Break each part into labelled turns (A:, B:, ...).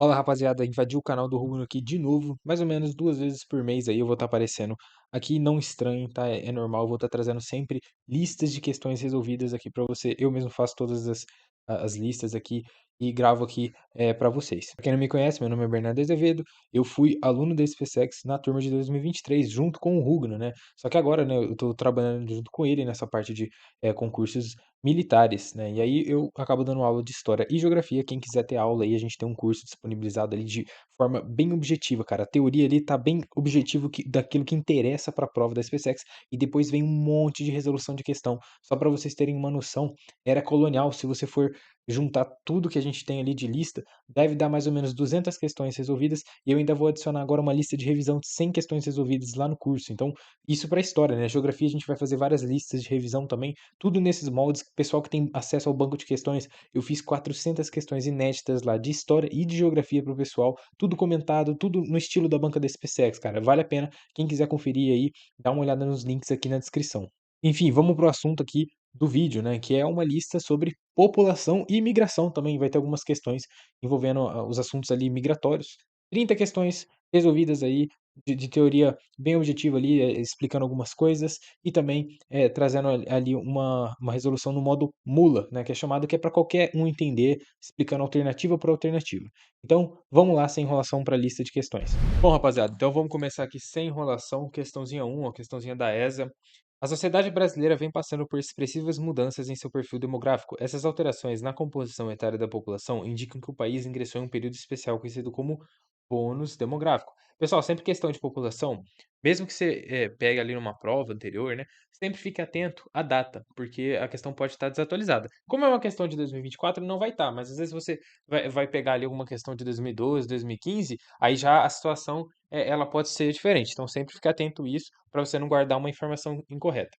A: Fala rapaziada, invadi o canal do Rubno aqui de novo, mais ou menos 2 vezes por mês aí eu vou estar aparecendo aqui, não estranho, tá? É normal, eu vou estar trazendo sempre listas de questões resolvidas aqui pra você. Eu mesmo faço todas as listas aqui e gravo aqui para vocês. Pra quem não me conhece, meu nome é Bernardo Azevedo, eu fui aluno da SpaceX na turma de 2023, junto com o Rubno, né? Só que agora, né, eu tô trabalhando junto com ele nessa parte de concursos militares, né? E aí eu acabo dando aula de história e geografia. Quem quiser ter aula aí, a gente tem um curso disponibilizado ali de forma bem objetiva, cara. A teoria ali tá bem objetivo daquilo que interessa para a prova da SpaceX e depois vem um monte de resolução de questão. Só para vocês terem uma noção, era colonial, se você for juntar tudo que a gente tem ali de lista, deve dar mais ou menos 200 questões resolvidas e eu ainda vou adicionar agora uma lista de revisão de 100 questões resolvidas lá no curso. Então, isso para história, né? Geografia a gente vai fazer várias listas de revisão também, tudo nesses moldes. Pessoal que tem acesso ao banco de questões, eu fiz 400 questões inéditas lá de história e de geografia para o pessoal, tudo comentado, tudo no estilo da banca da SpaceX, cara. Vale a pena, quem quiser conferir aí, dá uma olhada nos links aqui na descrição. Enfim, vamos pro assunto aqui do vídeo, né, que é uma lista sobre população e migração também, vai ter algumas questões envolvendo os assuntos ali migratórios. 30 questões resolvidas aí de teoria bem objetiva ali, explicando algumas coisas e também trazendo ali uma resolução no modo mula, né, que é chamado, que é para qualquer um entender, explicando alternativa por alternativa. Então, vamos lá, sem enrolação, para a lista de questões. Bom, rapaziada, então vamos começar aqui sem enrolação, questãozinha 1, a questãozinha da ESA. A sociedade brasileira vem passando por expressivas mudanças em seu perfil demográfico. Essas alterações na composição etária da população indicam que o país ingressou em um período especial conhecido como bônus demográfico. Pessoal, sempre questão de população, mesmo que você pegue ali numa prova anterior, né? Sempre fique atento à data, porque a questão pode estar desatualizada. Como é uma questão de 2024, não vai estar, mas às vezes você vai pegar ali alguma questão de 2012, 2015, aí já a situação ela pode ser diferente. Então sempre fique atento a isso para você não guardar uma informação incorreta.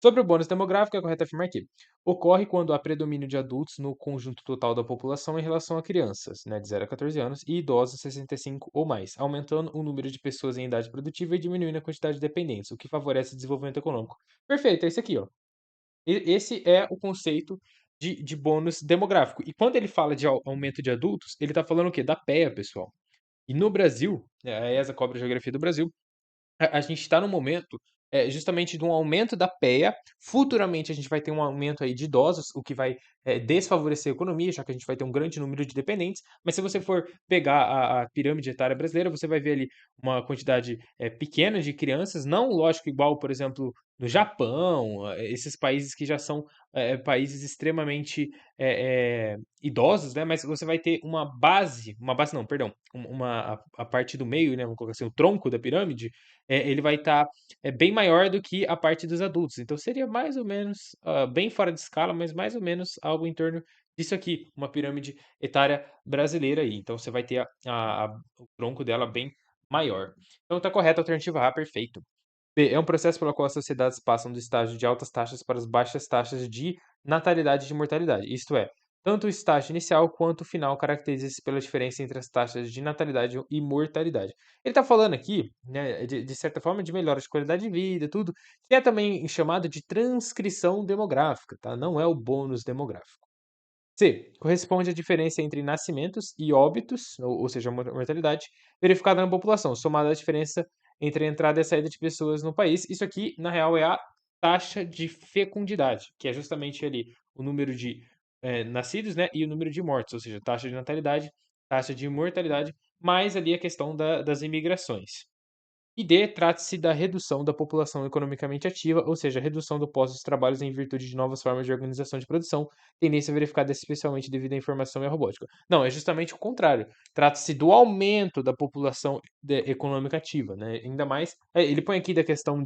A: Sobre o bônus demográfico, é correto afirmar que ocorre quando há predomínio de adultos no conjunto total da população em relação a crianças, né, de 0 a 14 anos, e idosos 65 ou mais, aumentando o número de pessoas em idade produtiva e diminuindo a quantidade de dependentes, o que favorece o desenvolvimento econômico. Perfeito, é isso aqui, ó. Esse é o conceito de bônus demográfico. E quando ele fala de aumento de adultos, ele está falando o quê? Da PEA, pessoal. E no Brasil, né, a ESA cobra a geografia do Brasil, a gente está no momento justamente de um aumento da PEA. Futuramente a gente vai ter um aumento aí de idosos, o que vai desfavorecer a economia, já que a gente vai ter um grande número de dependentes. Mas se você for pegar a pirâmide etária brasileira, você vai ver ali uma quantidade pequena de crianças, não, lógico, igual, por exemplo, no Japão, esses países que já são países extremamente idosos, né? Mas você vai ter uma base não, perdão, a parte do meio, né? Vamos colocar assim, o tronco da pirâmide, ele vai estar bem maior do que a parte dos adultos. Então seria mais ou menos, bem fora de escala, mas mais ou menos algo em torno disso aqui, uma pirâmide etária brasileira aí. Então você vai ter o tronco dela bem maior. Então tá correto, a alternativa A, perfeito. B. É um processo pelo qual as sociedades passam do estágio de altas taxas para as baixas taxas de natalidade e de mortalidade. Isto é, tanto o estágio inicial quanto o final caracteriza-se pela diferença entre as taxas de natalidade e mortalidade. Ele está falando aqui, né, de certa forma, de melhora de qualidade de vida, tudo, que é também chamado de transcrição demográfica, tá? Não é o bônus demográfico. C. Corresponde à diferença entre nascimentos e óbitos, ou seja, a mortalidade, verificada na população, somada à diferença entre a entrada e a saída de pessoas no país. Isso aqui, na real, é a taxa de fecundidade, que é justamente ali o número de nascidos, né, e o número de mortos, ou seja, taxa de natalidade, taxa de mortalidade, mais ali a questão das imigrações. E D, trata-se da redução da população economicamente ativa, ou seja, a redução do postos de trabalhos em virtude de novas formas de organização de produção, tendência verificada especialmente devido à informação e à robótica. Não, é justamente o contrário. Trata-se do aumento da população econômica ativa, né? Ainda mais, ele põe aqui da questão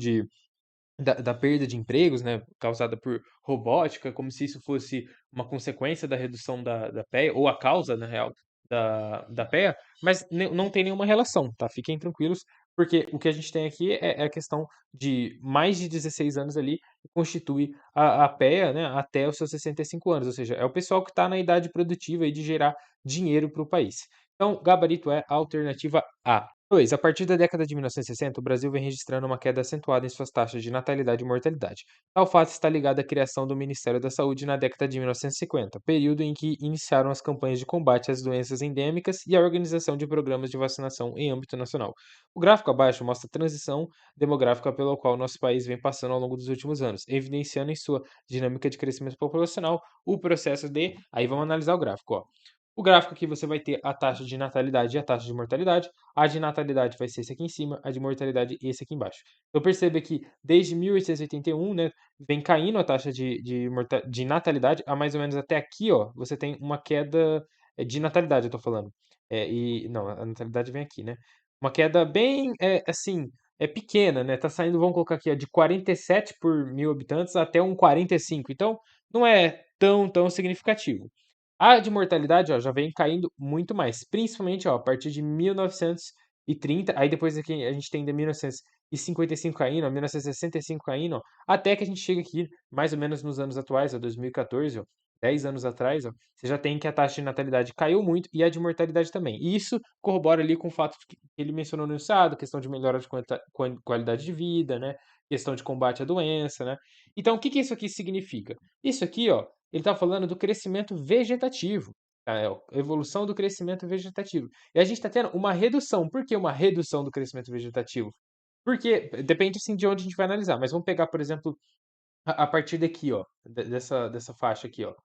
A: da perda de empregos, né, causada por robótica, como se isso fosse uma consequência da redução da PEA, ou a causa, na real, da PEA, mas não tem nenhuma relação, tá? Fiquem tranquilos, porque o que a gente tem aqui é a questão de mais de 16 anos ali, que constitui a PEA, né, até os seus 65 anos, ou seja, é o pessoal que está na idade produtiva aí de gerar dinheiro para o país. Então, gabarito é a alternativa A. 2. A partir da década de 1960, o Brasil vem registrando uma queda acentuada em suas taxas de natalidade e mortalidade. Tal fato está ligado à criação do Ministério da Saúde na década de 1950, período em que iniciaram as campanhas de combate às doenças endêmicas e a organização de programas de vacinação em âmbito nacional. O gráfico abaixo mostra a transição demográfica pela qual nosso país vem passando ao longo dos últimos anos, evidenciando em sua dinâmica de crescimento populacional o processo de. Aí vamos analisar o gráfico, ó. O gráfico aqui você vai ter a taxa de natalidade e a taxa de mortalidade. A de natalidade vai ser esse aqui em cima, a de mortalidade esse aqui embaixo. Então perceba que desde 1881, né, vem caindo a taxa de natalidade, a mais ou menos até aqui, ó, você tem uma queda de natalidade, eu tô falando. Não, a natalidade vem aqui, né? Uma queda bem, assim, pequena, né? Tá saindo, vamos colocar aqui, ó, de 47 por mil habitantes até um 45. Então, não é tão significativo. A de mortalidade, ó, já vem caindo muito mais, principalmente, ó, a partir de 1930, aí depois aqui a gente tem de 1955 caindo, ó, 1965 caindo, ó, até que a gente chega aqui, mais ou menos nos anos atuais, ó, 2014, ó, 10 anos atrás, ó, você já tem que a taxa de natalidade caiu muito e a de mortalidade também. E isso corrobora ali com o fato que ele mencionou no enunciado, questão de melhora de qualidade de vida, né? Questão de combate à doença, né? Então, o que que isso aqui significa? Isso aqui, ó, ele está falando do crescimento vegetativo, tá? Evolução do crescimento vegetativo. E a gente está tendo uma redução. Por que uma redução do crescimento vegetativo? Porque depende assim de onde a gente vai analisar, mas vamos pegar, por exemplo, a partir daqui, ó, dessa faixa aqui, ó.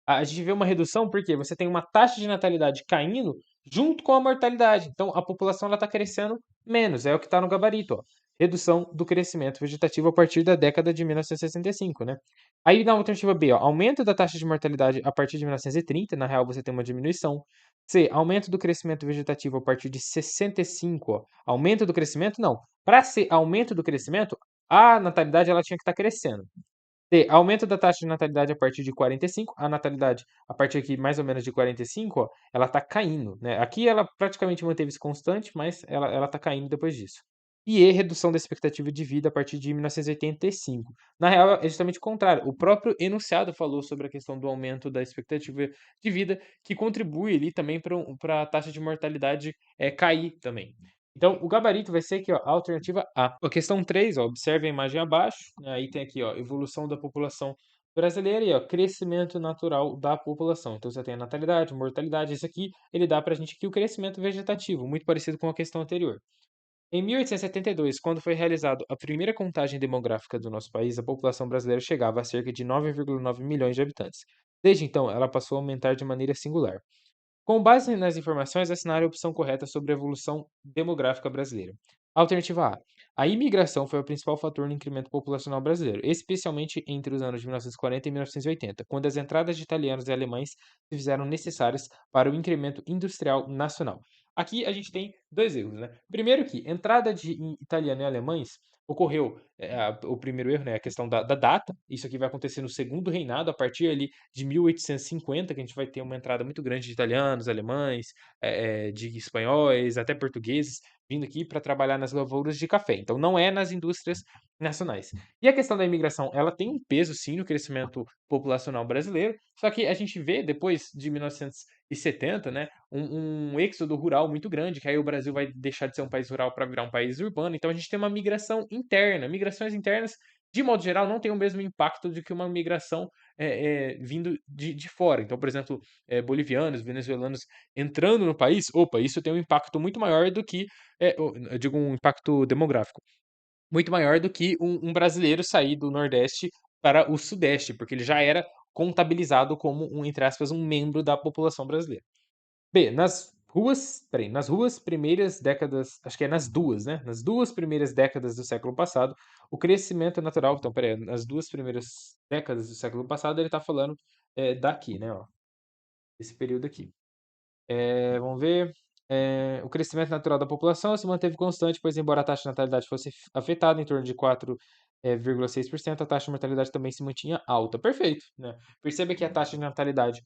A: A gente vê uma redução porque você tem uma taxa de natalidade caindo junto com a mortalidade. Então, a população está crescendo menos, é o que está no gabarito, ó. Redução do crescimento vegetativo a partir da década de 1965, né? Aí na alternativa B, ó, aumento da taxa de mortalidade a partir de 1930, na real você tem uma diminuição. C, aumento do crescimento vegetativo a partir de 65, ó. Aumento do crescimento, não. Para ser aumento do crescimento, a natalidade ela tinha que estar crescendo. D, aumento da taxa de natalidade a partir de 45, a natalidade a partir aqui mais ou menos de 45, ó, ela está caindo, né? Aqui ela praticamente manteve-se constante, mas ela está caindo depois disso. E E, redução da expectativa de vida a partir de 1985. Na real, é justamente o contrário. O próprio enunciado falou sobre a questão do aumento da expectativa de vida, que contribui ali também para a taxa de mortalidade cair também. Então, o gabarito vai ser aqui, ó, a alternativa A. A questão 3, ó, observe a imagem abaixo, né, aí tem aqui, ó, evolução da população brasileira e, ó, crescimento natural da população. Então, você tem a natalidade, mortalidade, isso aqui, ele dá pra gente aqui o crescimento vegetativo, muito parecido com a questão anterior. Em 1872, quando foi realizada a primeira contagem demográfica do nosso país, a população brasileira chegava a cerca de 9,9 milhões de habitantes. Desde então, ela passou a aumentar de maneira singular. Com base nas informações, assinar a opção correta sobre a evolução demográfica brasileira. Alternativa A. A imigração foi o principal fator no incremento populacional brasileiro, especialmente entre os anos de 1940 e 1980, quando as entradas de italianos e alemães se fizeram necessárias para o incremento industrial nacional. Aqui a gente tem dois erros, né? Primeiro que entrada de italiano e alemães ocorreu, o primeiro erro, né, a questão da data. Isso aqui vai acontecer no segundo reinado, a partir ali de 1850, que a gente vai ter uma entrada muito grande de italianos, alemães, de espanhóis, até portugueses, vindo aqui para trabalhar nas lavouras de café. Então, não é nas indústrias nacionais. E a questão da imigração, ela tem um peso, sim, no crescimento populacional brasileiro, só que a gente vê, depois de 1970, né, um êxodo rural muito grande, que aí o Brasil vai deixar de ser um país rural para virar um país urbano. Então, a gente tem uma migração interna. Migrações internas, de modo geral, não tem o mesmo impacto do que uma migração vindo de fora. Então, por exemplo, bolivianos, venezuelanos entrando no país, opa, isso tem um impacto muito maior do que, eu digo, um impacto demográfico, muito maior do que um brasileiro sair do Nordeste para o Sudeste, porque ele já era contabilizado como entre aspas, um membro da população brasileira. B, nas ruas primeiras décadas, acho que é nas duas, né? Nas duas primeiras décadas do século passado, o crescimento natural, então, peraí, nas duas primeiras décadas do século passado, ele está falando daqui, né? Ó, esse período aqui. Vamos ver. O crescimento natural da população se manteve constante, pois, embora a taxa de natalidade fosse afetada em torno de 4,6%, a taxa de mortalidade também se mantinha alta. Perfeito, né? Perceba que a taxa de natalidade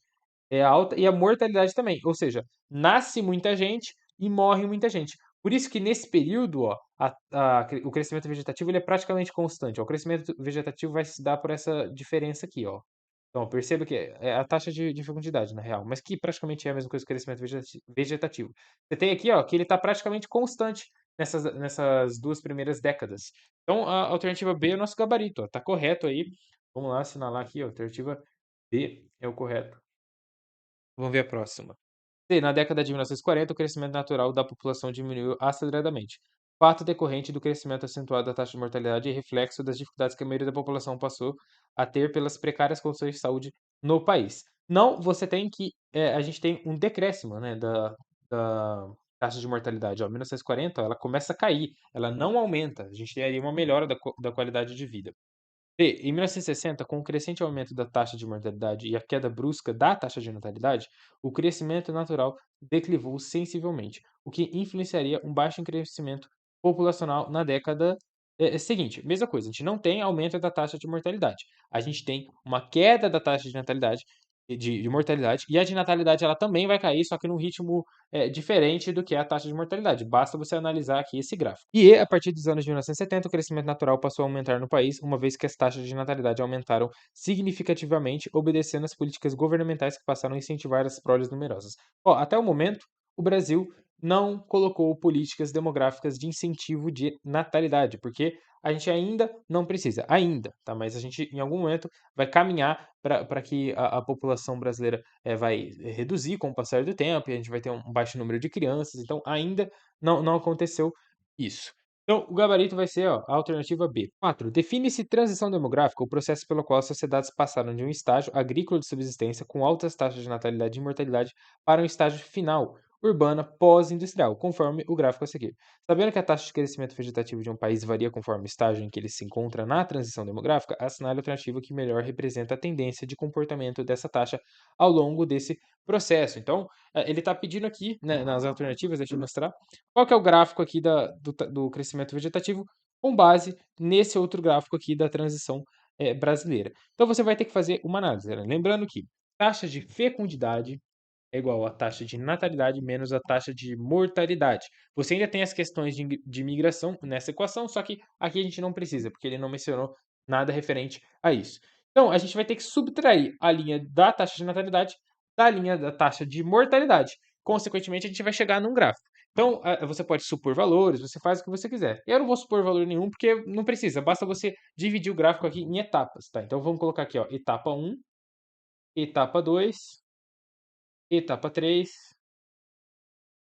A: é alta e a mortalidade também. Ou seja, nasce muita gente e morre muita gente. Por isso que nesse período, ó, o crescimento vegetativo ele é praticamente constante. Ó. O crescimento vegetativo vai se dar por essa diferença aqui, ó. Então, perceba que é a taxa de fecundidade, na real, mas que praticamente é a mesma coisa que o crescimento vegetativo. Você tem aqui, ó, que ele está praticamente constante nessas 2 primeiras décadas. Então, a alternativa B é o nosso gabarito, ó, tá correto aí. Vamos lá assinalar aqui, ó, alternativa B é o correto. Vamos ver a próxima. C. Na década de 1940, o crescimento natural da população diminuiu aceleradamente. Fato decorrente do crescimento acentuado da taxa de mortalidade e reflexo das dificuldades que a maioria da população passou a ter pelas precárias condições de saúde no país. Não, você tem que. A gente tem um decréscimo, né, da taxa de mortalidade. Ó, 1940, ela começa a cair, ela não aumenta. A gente tem aí uma melhora da qualidade de vida. B. Em 1960, com o crescente aumento da taxa de mortalidade e a queda brusca da taxa de natalidade, o crescimento natural declivou sensivelmente, o que influenciaria um baixo crescimento populacional na década seguinte. Mesma coisa, a gente não tem aumento da taxa de mortalidade, a gente tem uma queda da taxa de natalidade de mortalidade, e a de natalidade ela também vai cair, só que num ritmo diferente do que é a taxa de mortalidade. Basta você analisar aqui esse gráfico. E a partir dos anos de 1970, o crescimento natural passou a aumentar no país, uma vez que as taxas de natalidade aumentaram significativamente, obedecendo às políticas governamentais que passaram a incentivar as proles numerosas. Ó, até o momento, o Brasil não colocou políticas demográficas de incentivo de natalidade, porque a gente ainda não precisa, ainda, tá? Mas a gente, em algum momento, vai caminhar para que a população brasileira vai reduzir com o passar do tempo, e a gente vai ter um baixo número de crianças, então ainda não aconteceu isso. Então, o gabarito vai ser ó, a alternativa B. 4. Define-se transição demográfica o processo pelo qual as sociedades passaram de um estágio agrícola de subsistência com altas taxas de natalidade e mortalidade para um estágio final, urbana pós-industrial, conforme o gráfico a seguir. Sabendo que a taxa de crescimento vegetativo de um país varia conforme o estágio em que ele se encontra na transição demográfica, assinale a alternativa que melhor representa a tendência de comportamento dessa taxa ao longo desse processo. Então, ele está pedindo aqui, né, nas alternativas, deixa eu mostrar, qual que é o gráfico aqui do crescimento vegetativo com base nesse outro gráfico aqui da transição brasileira. Então, você vai ter que fazer uma análise, né? Lembrando que taxa de fecundidade é igual à taxa de natalidade menos a taxa de mortalidade. Você ainda tem as questões de migração nessa equação, só que aqui a gente não precisa, porque ele não mencionou nada referente a isso. Então, a gente vai ter que subtrair a linha da taxa de natalidade da linha da taxa de mortalidade. Consequentemente, a gente vai chegar num gráfico. Então, você pode supor valores, você faz o que você quiser. Eu não vou supor valor nenhum, porque não precisa, basta você dividir o gráfico aqui em etapas, tá? Então, vamos colocar aqui, ó, etapa 1, etapa 2, etapa 3,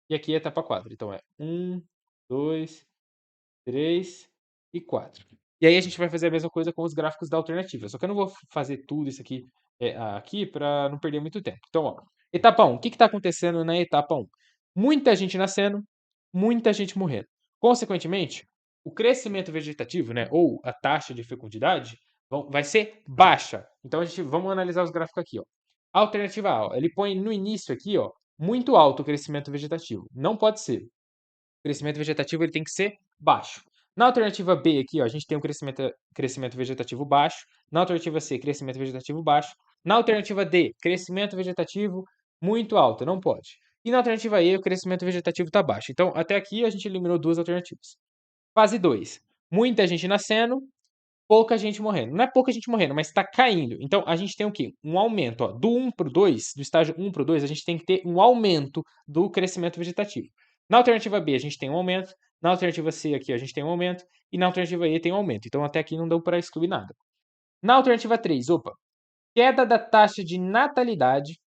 A: e aqui é etapa 4. Então é 1, 2, 3 e 4. E aí a gente vai fazer a mesma coisa com os gráficos da alternativa. Só que eu não vou fazer tudo isso aqui aqui para não perder muito tempo. Então, ó, etapa 1. O que está acontecendo na etapa 1? Muita gente nascendo, muita gente morrendo. Consequentemente, o crescimento vegetativo, né, ou a taxa de fecundidade, vai ser baixa. Então, vamos analisar os gráficos aqui. Ó. Alternativa A, ó, ele põe no início aqui, ó, muito alto o crescimento vegetativo. Não pode ser. O crescimento vegetativo ele tem que ser baixo. Na alternativa B aqui, ó, a gente tem um crescimento vegetativo baixo. Na alternativa C, crescimento vegetativo baixo. Na alternativa D, crescimento vegetativo muito alto, não pode. E na alternativa E, o crescimento vegetativo está baixo. Então, até aqui a gente eliminou duas alternativas. Fase 2. Muita gente nascendo, pouca gente morrendo. Não é pouca gente morrendo, mas está caindo. Então, a gente tem o quê? Um aumento. Ó, do 1 para o 2, do estágio 1 para o 2, a gente tem que ter um aumento do crescimento vegetativo. Na alternativa B, a gente tem um aumento. Na alternativa C, aqui, a gente tem um aumento. E na alternativa E, tem um aumento. Então, até aqui não deu para excluir nada. Na alternativa 3, opa, queda da taxa de natalidade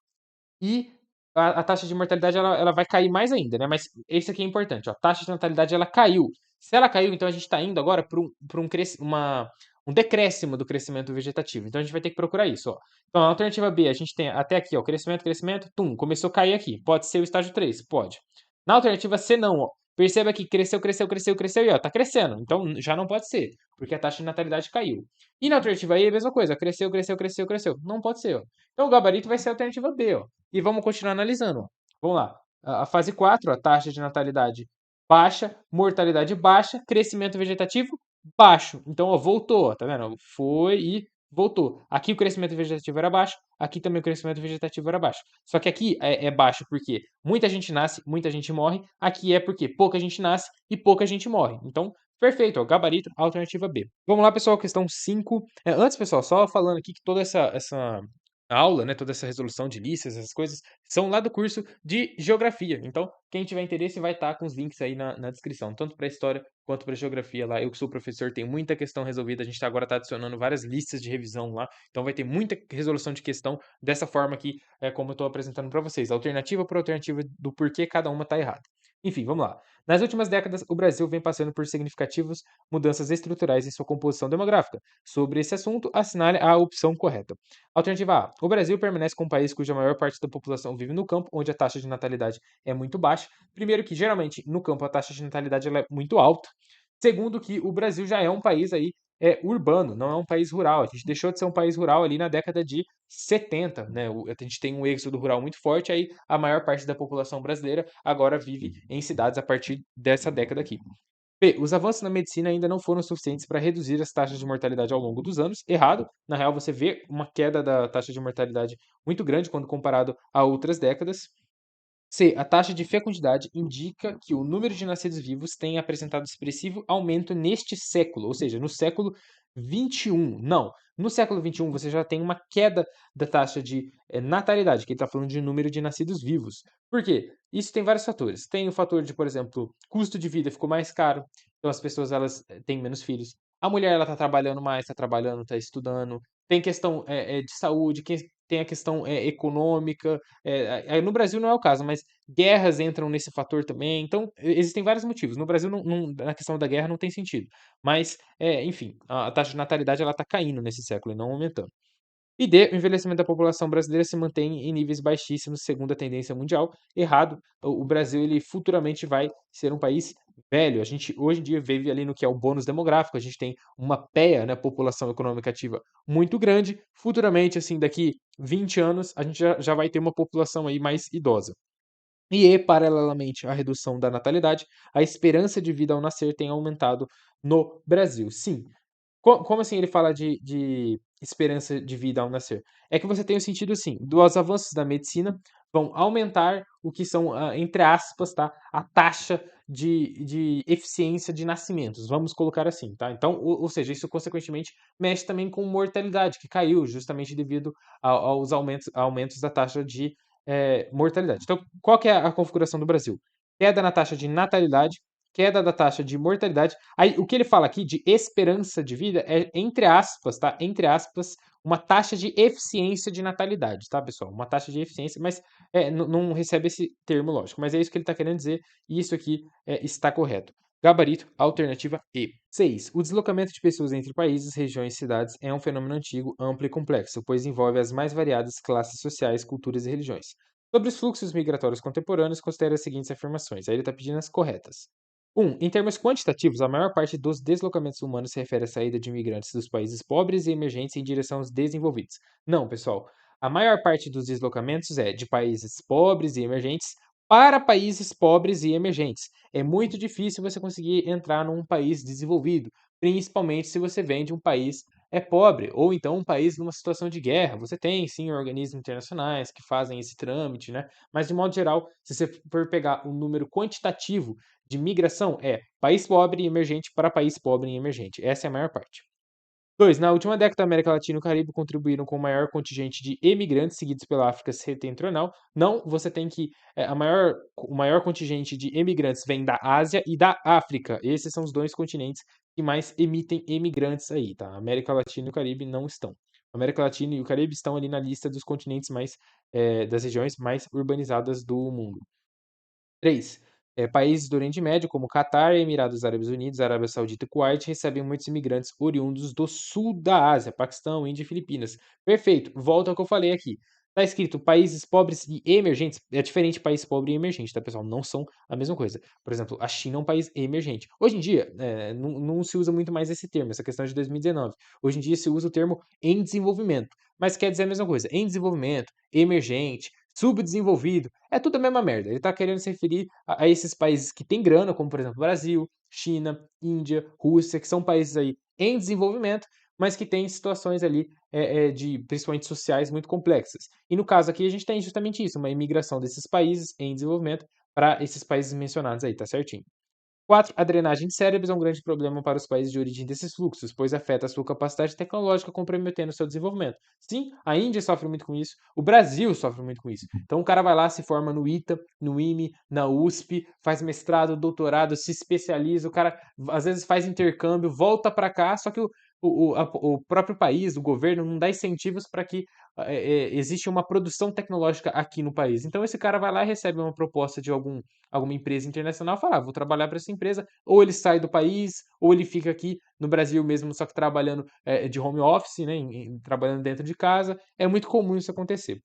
A: e a taxa de mortalidade ela vai cair mais ainda, né? Mas esse aqui é importante, ó. A taxa de natalidade ela caiu. Se ela caiu, então a gente está indo agora para um decréscimo do crescimento vegetativo. Então a gente vai ter que procurar isso, ó. Então, a alternativa B, a gente tem até aqui, ó, crescimento, crescimento, começou a cair aqui. Pode ser o estágio 3, pode. Na alternativa C, não, ó. Perceba que cresceu, cresceu, cresceu, cresceu e ó, tá crescendo. Então já não pode ser, porque a taxa de natalidade caiu. E na alternativa E, a mesma coisa, cresceu, cresceu, cresceu, cresceu. Não pode ser, ó. Então o gabarito vai ser a alternativa B, ó. E vamos continuar analisando. Ó. Vamos lá. A fase 4, a taxa de natalidade baixa, mortalidade baixa, crescimento vegetativo baixo. Então, ó, voltou, ó, tá vendo? Foi e voltou. Aqui o crescimento vegetativo era baixo, aqui também o crescimento vegetativo era baixo. Só que aqui é baixo porque muita gente nasce, muita gente morre. Aqui é porque pouca gente nasce e pouca gente morre. Então, perfeito, ó, gabarito, alternativa B. Vamos lá, pessoal, questão 5. Antes, pessoal, só falando aqui que toda essa aula, né, toda essa resolução de listas, essas coisas, são lá do curso de geografia. Então, quem tiver interesse vai estar com os links aí na descrição, tanto para história quanto para geografia lá. Eu que sou professor, tenho muita questão resolvida. A gente agora tá adicionando várias listas de revisão lá, então vai ter muita resolução de questão dessa forma aqui, como eu estou apresentando para vocês, alternativa por alternativa do porquê cada uma está errada. Enfim, vamos lá. Nas últimas décadas, o Brasil vem passando por significativas mudanças estruturais em sua composição demográfica. Sobre esse assunto, assinale a opção correta. Alternativa A. O Brasil permanece como um país cuja maior parte da população vive no campo, onde a taxa de natalidade é muito baixa. Primeiro que, geralmente, no campo a taxa de natalidade ela é muito alta. Segundo que o Brasil já é um país aí urbano, não é um país rural. A gente deixou de ser um país rural ali na década de 70, né? A gente tem um êxodo rural muito forte, aí a maior parte da população brasileira agora vive em cidades a partir dessa década aqui. B. Os avanços na medicina ainda não foram suficientes para reduzir as taxas de mortalidade ao longo dos anos. Errado. Na real, você vê uma queda da taxa de mortalidade muito grande quando comparado a outras décadas. C. A taxa de fecundidade indica que o número de nascidos vivos tem apresentado expressivo aumento neste século, ou seja, no século XXI. Não, no século XXI você já tem uma queda da taxa de natalidade, que ele está falando de número de nascidos vivos. Por quê? Isso tem vários fatores. Tem o fator de, por exemplo, custo de vida ficou mais caro, então as pessoas elas têm menos filhos. A mulher ela está trabalhando mais, está trabalhando, está estudando. Tem questão de saúde, tem a questão econômica, no Brasil não é o caso, mas guerras entram nesse fator também. Então, existem vários motivos. No Brasil, na questão da guerra, não tem sentido. Mas, enfim, a taxa de natalidade ela está caindo nesse século e não aumentando. E D, o envelhecimento da população brasileira se mantém em níveis baixíssimos, segundo a tendência mundial. Errado, o Brasil ele futuramente vai ser um país velho. A gente hoje em dia vive ali no que é o bônus demográfico. A gente tem uma PEA, né, população econômica ativa, muito grande. Futuramente, assim, daqui 20 anos, a gente já vai ter uma população aí mais idosa. E, paralelamente à redução da natalidade, a esperança de vida ao nascer tem aumentado no Brasil. Sim, como assim ele fala de esperança de vida ao nascer? É que você tem o sentido assim, dos avanços da medicina vão aumentar o que são, entre aspas, tá, a taxa de eficiência de nascimentos, vamos colocar assim, tá? Então, ou seja, isso consequentemente mexe também com mortalidade, que caiu justamente devido aos aumentos da taxa de mortalidade. Então, qual que é a configuração do Brasil? Queda na taxa de natalidade, queda da taxa de mortalidade. Aí, o que ele fala aqui de esperança de vida é, entre aspas, tá? Entre aspas, uma taxa de eficiência de natalidade, tá, pessoal? Uma taxa de eficiência, mas não recebe esse termo, lógico. Mas é isso que ele está querendo dizer e isso aqui está correto. Gabarito, alternativa E. 6. O deslocamento de pessoas entre países, regiões e cidades é um fenômeno antigo, amplo e complexo, pois envolve as mais variadas classes sociais, culturas e religiões. Sobre os fluxos migratórios contemporâneos, considere as seguintes afirmações. Aí ele está pedindo as corretas. Em termos quantitativos, a maior parte dos deslocamentos humanos se refere à saída de imigrantes dos países pobres e emergentes em direção aos desenvolvidos. Não, pessoal. A maior parte dos deslocamentos é de países pobres e emergentes para países pobres e emergentes. É muito difícil você conseguir entrar num país desenvolvido, principalmente se você vem de um país pobre, ou então um país numa situação de guerra. Você tem, sim, organismos internacionais que fazem esse trâmite, né? Mas, de modo geral, se você for pegar o número quantitativo de migração é país pobre e emergente para país pobre e emergente. Essa é a maior parte. 2. Na última década, a América Latina e o Caribe contribuíram com o maior contingente de emigrantes, seguidos pela África Setentrional. Não, você tem que. O maior contingente de emigrantes vem da Ásia e da África. Esses são os dois continentes que mais emitem emigrantes aí, tá? A América Latina e o Caribe não estão. A América Latina e o Caribe estão ali na lista dos continentes mais. Das regiões mais urbanizadas do mundo. 3. Países do Oriente Médio, como Catar, Emirados Árabes Unidos, Arábia Saudita e Kuwait, recebem muitos imigrantes oriundos do sul da Ásia, Paquistão, Índia e Filipinas. Perfeito, volta ao que eu falei aqui. Está escrito países pobres e emergentes. É diferente país pobre e emergente, tá, pessoal? Não são a mesma coisa. Por exemplo, a China é um país emergente. Hoje em dia, não se usa muito mais esse termo, essa questão de 2019. Hoje em dia se usa o termo em desenvolvimento. Mas quer dizer a mesma coisa. Em desenvolvimento, emergente, subdesenvolvido, é tudo a mesma merda. Ele está querendo se referir a esses países que têm grana, como por exemplo Brasil, China, Índia, Rússia, que são países aí em desenvolvimento, mas que têm situações ali de principalmente sociais muito complexas. E no caso aqui a gente tem justamente isso, uma imigração desses países em desenvolvimento para esses países mencionados aí, tá certinho? 4. A drenagem de cérebros é um grande problema para os países de origem desses fluxos, pois afeta a sua capacidade tecnológica, comprometendo seu desenvolvimento. Sim, a Índia sofre muito com isso, o Brasil sofre muito com isso. Então o cara vai lá, se forma no ITA, no IME, na USP, faz mestrado, doutorado, se especializa, o cara às vezes faz intercâmbio, volta para cá, só que o próprio país, o governo, não dá incentivos para que existe uma produção tecnológica aqui no país. Então esse cara vai lá e recebe uma proposta de alguma empresa internacional, fala, vou trabalhar para essa empresa, ou ele sai do país, ou ele fica aqui no Brasil mesmo, só que trabalhando de home office, né, trabalhando dentro de casa. É muito comum isso acontecer.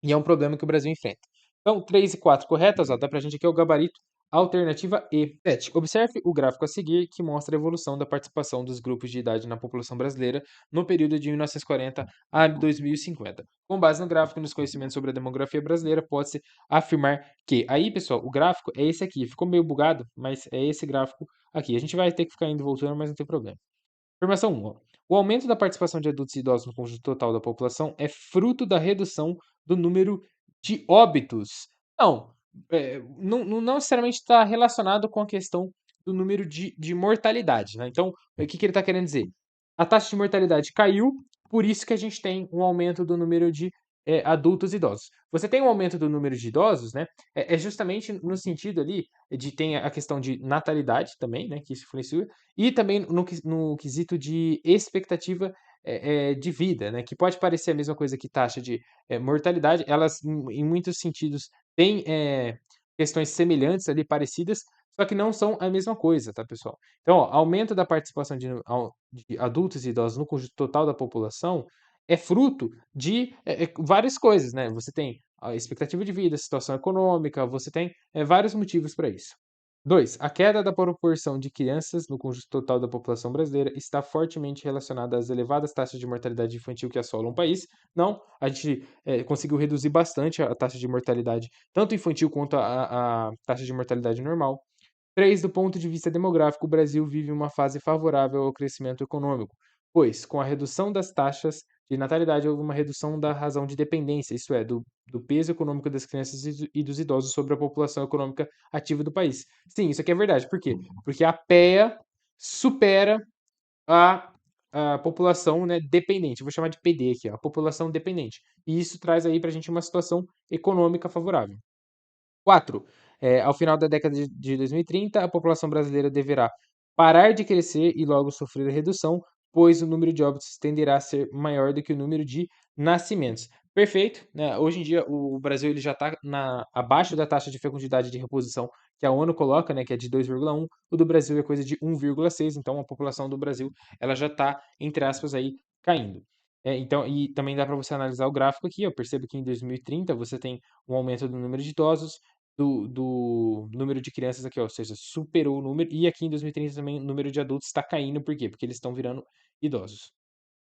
A: E é um problema que o Brasil enfrenta. Então, 3 e 4 corretas, ó, dá pra gente aqui o gabarito. Alternativa E. 7. Observe o gráfico a seguir, que mostra a evolução da participação dos grupos de idade na população brasileira no período de 1940 a 2050. Com base no gráfico e nos conhecimentos sobre a demografia brasileira, pode-se afirmar que. Aí, pessoal, o gráfico é esse aqui. Ficou meio bugado, mas é esse gráfico aqui. A gente vai ter que ficar indo e voltando, mas não tem problema. Afirmação 1. Ó. O aumento da participação de adultos e idosos no conjunto total da população é fruto da redução do número de óbitos. Não, não necessariamente está relacionado com a questão do número de mortalidade. Né? Então, o que ele está querendo dizer? A taxa de mortalidade caiu, por isso que a gente tem um aumento do número de adultos e idosos. Você tem um aumento do número de idosos, né? É justamente no sentido ali de tem a questão de natalidade também, né? Que isso influencia, e também no quesito de expectativa de vida, né? Que pode parecer a mesma coisa que taxa de mortalidade, elas, em muitos sentidos, têm questões semelhantes ali, parecidas, só que não são a mesma coisa, tá, pessoal? Então, ó, aumento da participação de adultos e idosos no conjunto total da população é fruto de várias coisas, né? Você tem a expectativa de vida, situação econômica, você tem vários motivos para isso. 2. A queda da proporção de crianças no conjunto total da população brasileira está fortemente relacionada às elevadas taxas de mortalidade infantil que assolam o país. Não, a gente conseguiu reduzir bastante a taxa de mortalidade, tanto infantil quanto a taxa de mortalidade normal. 3. Do ponto de vista demográfico, o Brasil vive uma fase favorável ao crescimento econômico, pois, com a redução das taxas de natalidade, houve uma redução da razão de dependência, isto é, do peso econômico das crianças e dos idosos sobre a população econômica ativa do país. Sim, isso aqui é verdade. Por quê? Porque a PEA supera a, a população, né, dependente. Eu vou chamar de PD aqui, ó, a população dependente. E isso traz aí para a gente uma situação econômica favorável. 4. Ao final da década de 2030, a população brasileira deverá parar de crescer e logo sofrer redução, pois o número de óbitos tenderá a ser maior do que o número de nascimentos. Perfeito, né? Hoje em dia o Brasil ele já está abaixo da taxa de fecundidade de reposição que a ONU coloca, né, que é de 2,1. O do Brasil é coisa de 1,6. Então a população do Brasil ela já está, entre aspas, aí caindo. Então, e também dá para você analisar o gráfico aqui. Eu percebo que em 2030 você tem um aumento do número de idosos, do número de crianças aqui, ó, ou seja, superou o número, e aqui em 2030 também o número de adultos está caindo, por quê? Porque eles estão virando idosos.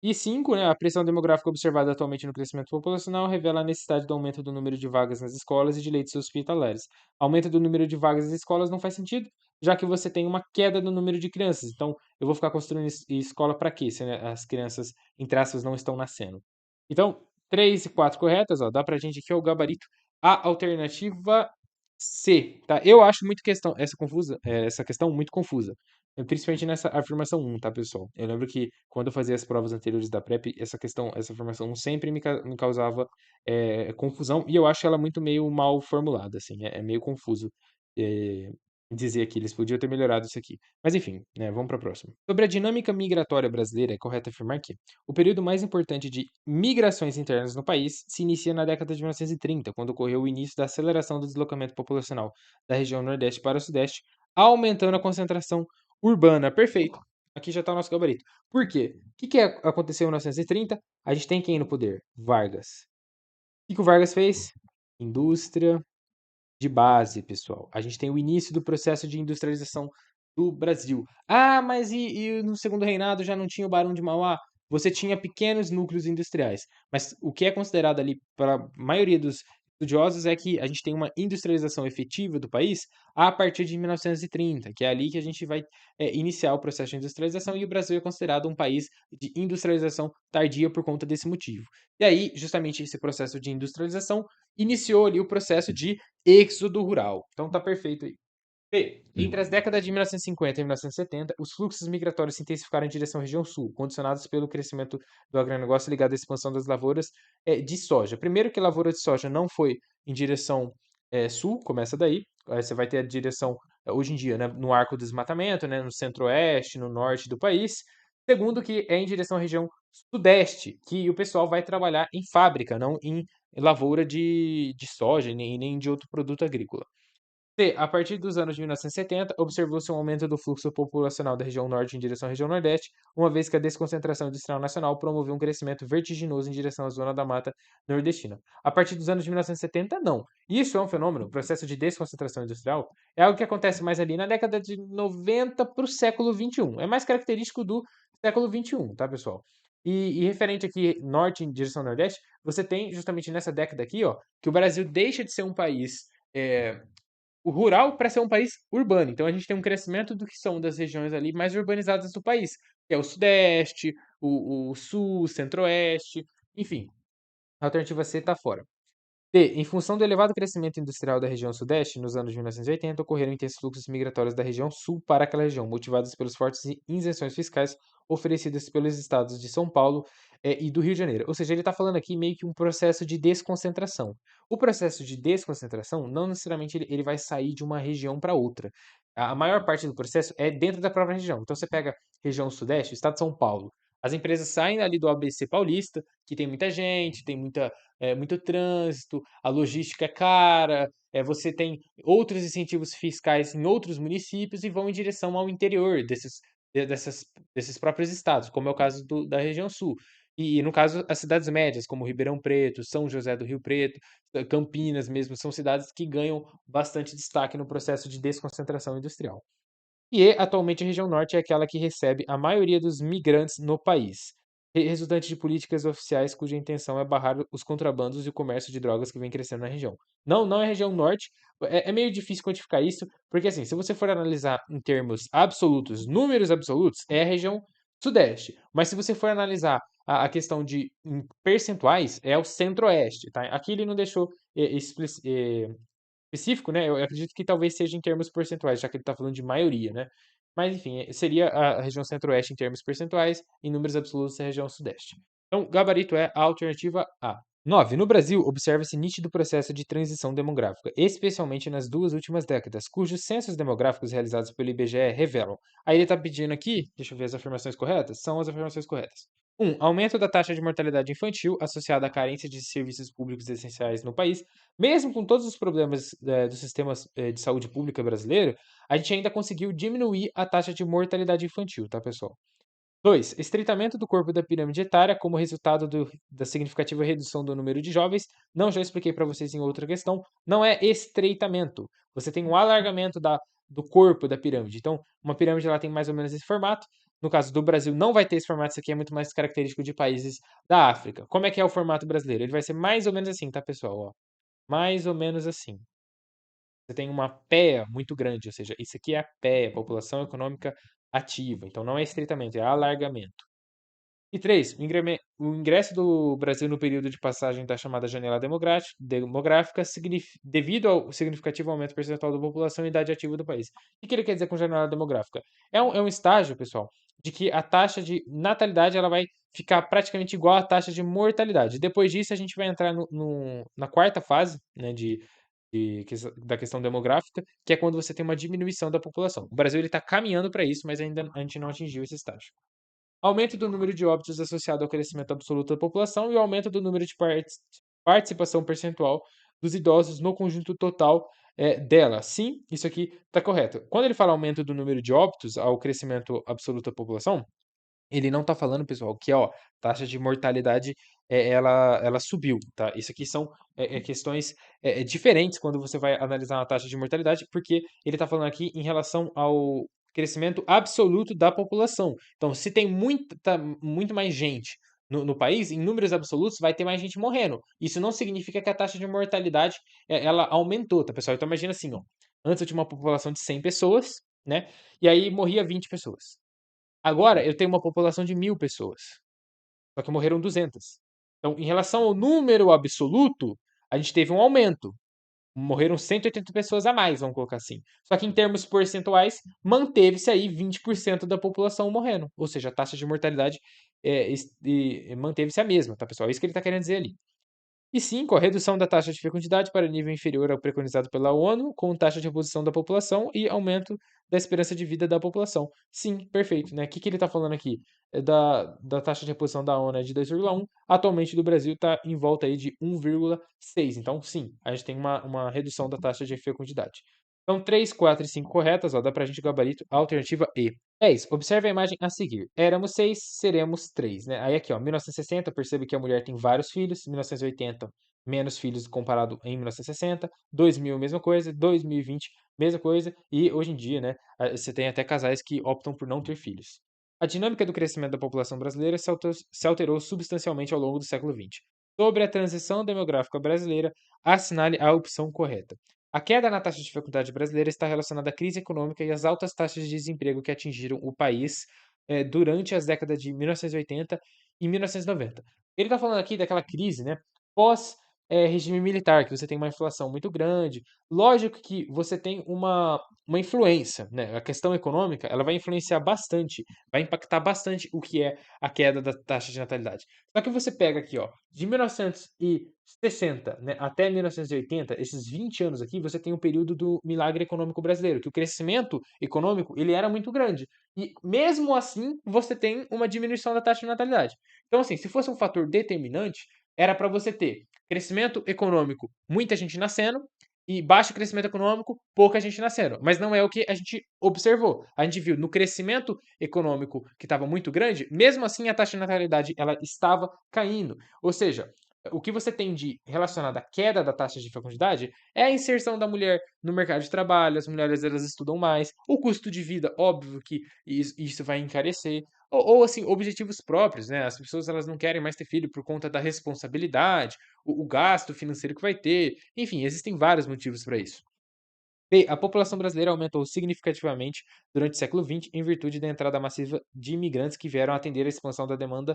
A: E 5, né, a pressão demográfica observada atualmente no crescimento populacional revela a necessidade do aumento do número de vagas nas escolas e de leitos hospitalares. Aumento do número de vagas nas escolas não faz sentido, já que você tem uma queda no número de crianças. Então, eu vou ficar construindo escola para quê, se né, as crianças, entre aspas, não estão nascendo? Então, 3 e 4 corretas, ó, dá pra gente aqui ó, o gabarito. A alternativa C, tá? Eu acho muito essa questão muito confusa. Principalmente nessa afirmação 1, tá, pessoal? Eu lembro que quando eu fazia as provas anteriores da PrEP, essa afirmação 1 sempre me causava confusão, e eu acho ela muito meio mal formulada, assim, é meio confuso eh, dizer que eles podiam ter melhorado isso aqui. Mas enfim, né, vamos para a próxima. Sobre a dinâmica migratória brasileira, é correto afirmar que o período mais importante de migrações internas no país se inicia na década de 1930, quando ocorreu o início da aceleração do deslocamento populacional da região Nordeste para o Sudeste, aumentando a concentração urbana. Perfeito. Aqui já está o nosso gabarito. Por quê? O que aconteceu em 1930? A gente tem quem no poder? Vargas. O que o Vargas fez? Indústria de base, pessoal. A gente tem o início do processo de industrialização do Brasil. Ah, mas e no segundo reinado já não tinha o Barão de Mauá? Você tinha pequenos núcleos industriais. Mas o que é considerado ali para a maioria dos estudiosos é que a gente tem uma industrialização efetiva do país a partir de 1930, que é ali que a gente vai iniciar o processo de industrialização, e o Brasil é considerado um país de industrialização tardia por conta desse motivo. E aí, justamente esse processo de industrialização iniciou ali o processo de êxodo rural. Então tá perfeito aí. B. Entre as décadas de 1950 e 1970, os fluxos migratórios se intensificaram em direção à região sul, condicionados pelo crescimento do agronegócio ligado à expansão das lavouras de soja. Primeiro que a lavoura de soja não foi em direção sul, começa daí. Aí você vai ter a direção, hoje em dia, né, no arco do desmatamento, né, no centro-oeste, no norte do país. Segundo que é em direção à região sudeste, que o pessoal vai trabalhar em fábrica, não em lavoura de soja, nem de outro produto agrícola. C. A partir dos anos de 1970, observou-se um aumento do fluxo populacional da região norte em direção à região nordeste, uma vez que a desconcentração industrial nacional promoveu um crescimento vertiginoso em direção à zona da mata nordestina. A partir dos anos de 1970, não. Isso é um fenômeno, o processo de desconcentração industrial, é algo que acontece mais ali na década de 90 para o século XXI. É mais característico do século XXI, tá, pessoal? E referente aqui norte em direção ao nordeste, você tem justamente nessa década aqui, ó, que o Brasil deixa de ser um país é, o rural para ser um país urbano. Então a gente tem um crescimento do que são das regiões ali mais urbanizadas do país, que é o Sudeste, o Sul, o Centro-Oeste, enfim. A alternativa C está fora. D. Em função do elevado crescimento industrial da região Sudeste, nos anos 1980, ocorreram intensos fluxos migratórios da região Sul para aquela região, motivados pelos fortes isenções fiscais oferecidas pelos estados de São Paulo e do Rio de Janeiro. Ou seja, ele está falando aqui meio que um processo de desconcentração. O processo de desconcentração, não necessariamente ele vai sair de uma região para outra. A maior parte do processo é dentro da própria região. Então, você pega região Sudeste, o estado de São Paulo. As empresas saem ali do ABC Paulista, que tem muita gente, tem muito trânsito, a logística é cara, você tem outros incentivos fiscais em outros municípios e vão em direção ao interior desses próprios estados, como é o caso da região sul. E, no caso, as cidades médias, como Ribeirão Preto, São José do Rio Preto, Campinas mesmo, são cidades que ganham bastante destaque no processo de desconcentração industrial. E atualmente a região norte é aquela que recebe a maioria dos migrantes no país, resultante de políticas oficiais cuja intenção é barrar os contrabandos e o comércio de drogas que vem crescendo na região. Não, não é a região norte, é meio difícil quantificar isso, porque assim, se você for analisar em termos absolutos, números absolutos, é a região sudeste. Mas se você for analisar a questão de em percentuais, é o centro-oeste, tá? Aqui ele não deixou específico, né? Eu acredito que talvez seja em termos percentuais, já que ele está falando de maioria, né? Mas enfim, seria a região centro-oeste em termos percentuais, em números absolutos a região sudeste. Então, gabarito é a alternativa A. 9. No Brasil, observa-se nítido processo de transição demográfica, especialmente nas duas últimas décadas, cujos censos demográficos realizados pelo IBGE revelam. Aí ele está pedindo aqui, deixa eu ver as afirmações corretas, são as afirmações corretas. 1. Aumento da taxa de mortalidade infantil associada à carência de serviços públicos essenciais no país. Mesmo com todos os problemas do sistema de saúde pública brasileiro, a gente ainda conseguiu diminuir a taxa de mortalidade infantil, tá, pessoal? 2. Estreitamento do corpo da pirâmide etária como resultado da significativa redução do número de jovens. Não, já expliquei para vocês em outra questão. Não é estreitamento. Você tem um alargamento do corpo da pirâmide. Então, uma pirâmide ela tem mais ou menos esse formato. No caso do Brasil, não vai ter esse formato. Isso aqui é muito mais característico de países da África. Como é que é o formato brasileiro? Ele vai ser mais ou menos assim, tá, pessoal? Ó, mais ou menos assim. Você tem uma PEA muito grande, ou seja, isso aqui é a PEA, População Econômica Ativa. Então não é estritamente, é alargamento. E 3, o ingresso do Brasil no período de passagem da chamada janela demográfica devido ao significativo aumento percentual da população e idade ativa do país. O que ele quer dizer com janela demográfica? É um estágio, pessoal, de que a taxa de natalidade ela vai ficar praticamente igual à taxa de mortalidade. Depois disso, a gente vai entrar na quarta fase, né, da questão demográfica, que é quando você tem uma diminuição da população. O Brasil está caminhando para isso, mas ainda a gente não atingiu esse estágio. Aumento do número de óbitos associado ao crescimento absoluto da população e o aumento do número de participação percentual dos idosos no conjunto total dela. Sim, isso aqui está correto. Quando ele fala aumento do número de óbitos ao crescimento absoluto da população, ele não está falando, pessoal, que ó, taxa de mortalidade ela subiu, tá? Isso aqui são questões diferentes quando você vai analisar a taxa de mortalidade, porque ele está falando aqui em relação ao crescimento absoluto da população. Então, se tem muito mais gente no país, em números absolutos, vai ter mais gente morrendo. Isso não significa que a taxa de mortalidade ela aumentou, tá, pessoal? Então, imagina assim, ó, antes eu tinha uma população de 100 pessoas, né? E aí morria 20 pessoas. Agora eu tenho uma população de 1.000 pessoas, só que morreram 200. Então, em relação ao número absoluto, a gente teve um aumento. morreram 180 pessoas a mais, vamos colocar assim. Só que em termos percentuais, manteve-se aí 20% da população morrendo. Ou seja, a taxa de mortalidade manteve-se a mesma, tá, pessoal? É isso que ele está querendo dizer ali. E 5, a redução da taxa de fecundidade para nível inferior ao preconizado pela ONU, com taxa de reposição da população e aumento da esperança de vida da população. Sim, perfeito, né? O que ele está falando aqui? Da taxa de reposição da ONU é de 2,1, atualmente do Brasil está em volta aí de 1,6. Então, sim, a gente tem uma redução da taxa de fecundidade. Então, 3, 4 e 5 corretas, ó, dá para a gente gabarito alternativa E. 10. Observe a imagem a seguir. Éramos 6, seremos 3, né? Aí aqui, ó, 1960, percebe que a mulher tem vários filhos. 1980, menos filhos comparado em 1960. 2000, mesma coisa. 2020, mesma coisa. E hoje em dia, né, você tem até casais que optam por não ter filhos. A dinâmica do crescimento da população brasileira se alterou substancialmente ao longo do século XX. Sobre a transição demográfica brasileira, assinale a opção correta. A queda na taxa de fecundidade brasileira está relacionada à crise econômica e às altas taxas de desemprego que atingiram o país durante as décadas de 1980 e 1990. Ele está falando aqui daquela crise, né, pós regime militar, que você tem uma inflação muito grande. Lógico que você tem uma influência, né? A questão econômica, ela vai influenciar bastante, vai impactar bastante o que é a queda da taxa de natalidade. Só que você pega aqui, ó, de 1960, né, até 1980, esses 20 anos aqui, você tem o período do milagre econômico brasileiro, que o crescimento econômico, ele era muito grande. E mesmo assim, você tem uma diminuição da taxa de natalidade. Então, assim, se fosse um fator determinante, era para você ter crescimento econômico, muita gente nascendo, e baixo crescimento econômico, pouca gente nascendo. Mas não é o que a gente observou. A gente viu no crescimento econômico que estava muito grande, mesmo assim a taxa de natalidade ela estava caindo. Ou seja, o que você tem de relacionado à queda da taxa de fecundidade é a inserção da mulher no mercado de trabalho, as mulheres elas estudam mais, o custo de vida, óbvio que isso vai encarecer, ou assim, objetivos próprios, né? As pessoas elas não querem mais ter filho por conta da responsabilidade, o gasto financeiro que vai ter, enfim, existem vários motivos para isso. B. A população brasileira aumentou significativamente durante o século XX em virtude da entrada massiva de imigrantes que vieram atender a expansão da demanda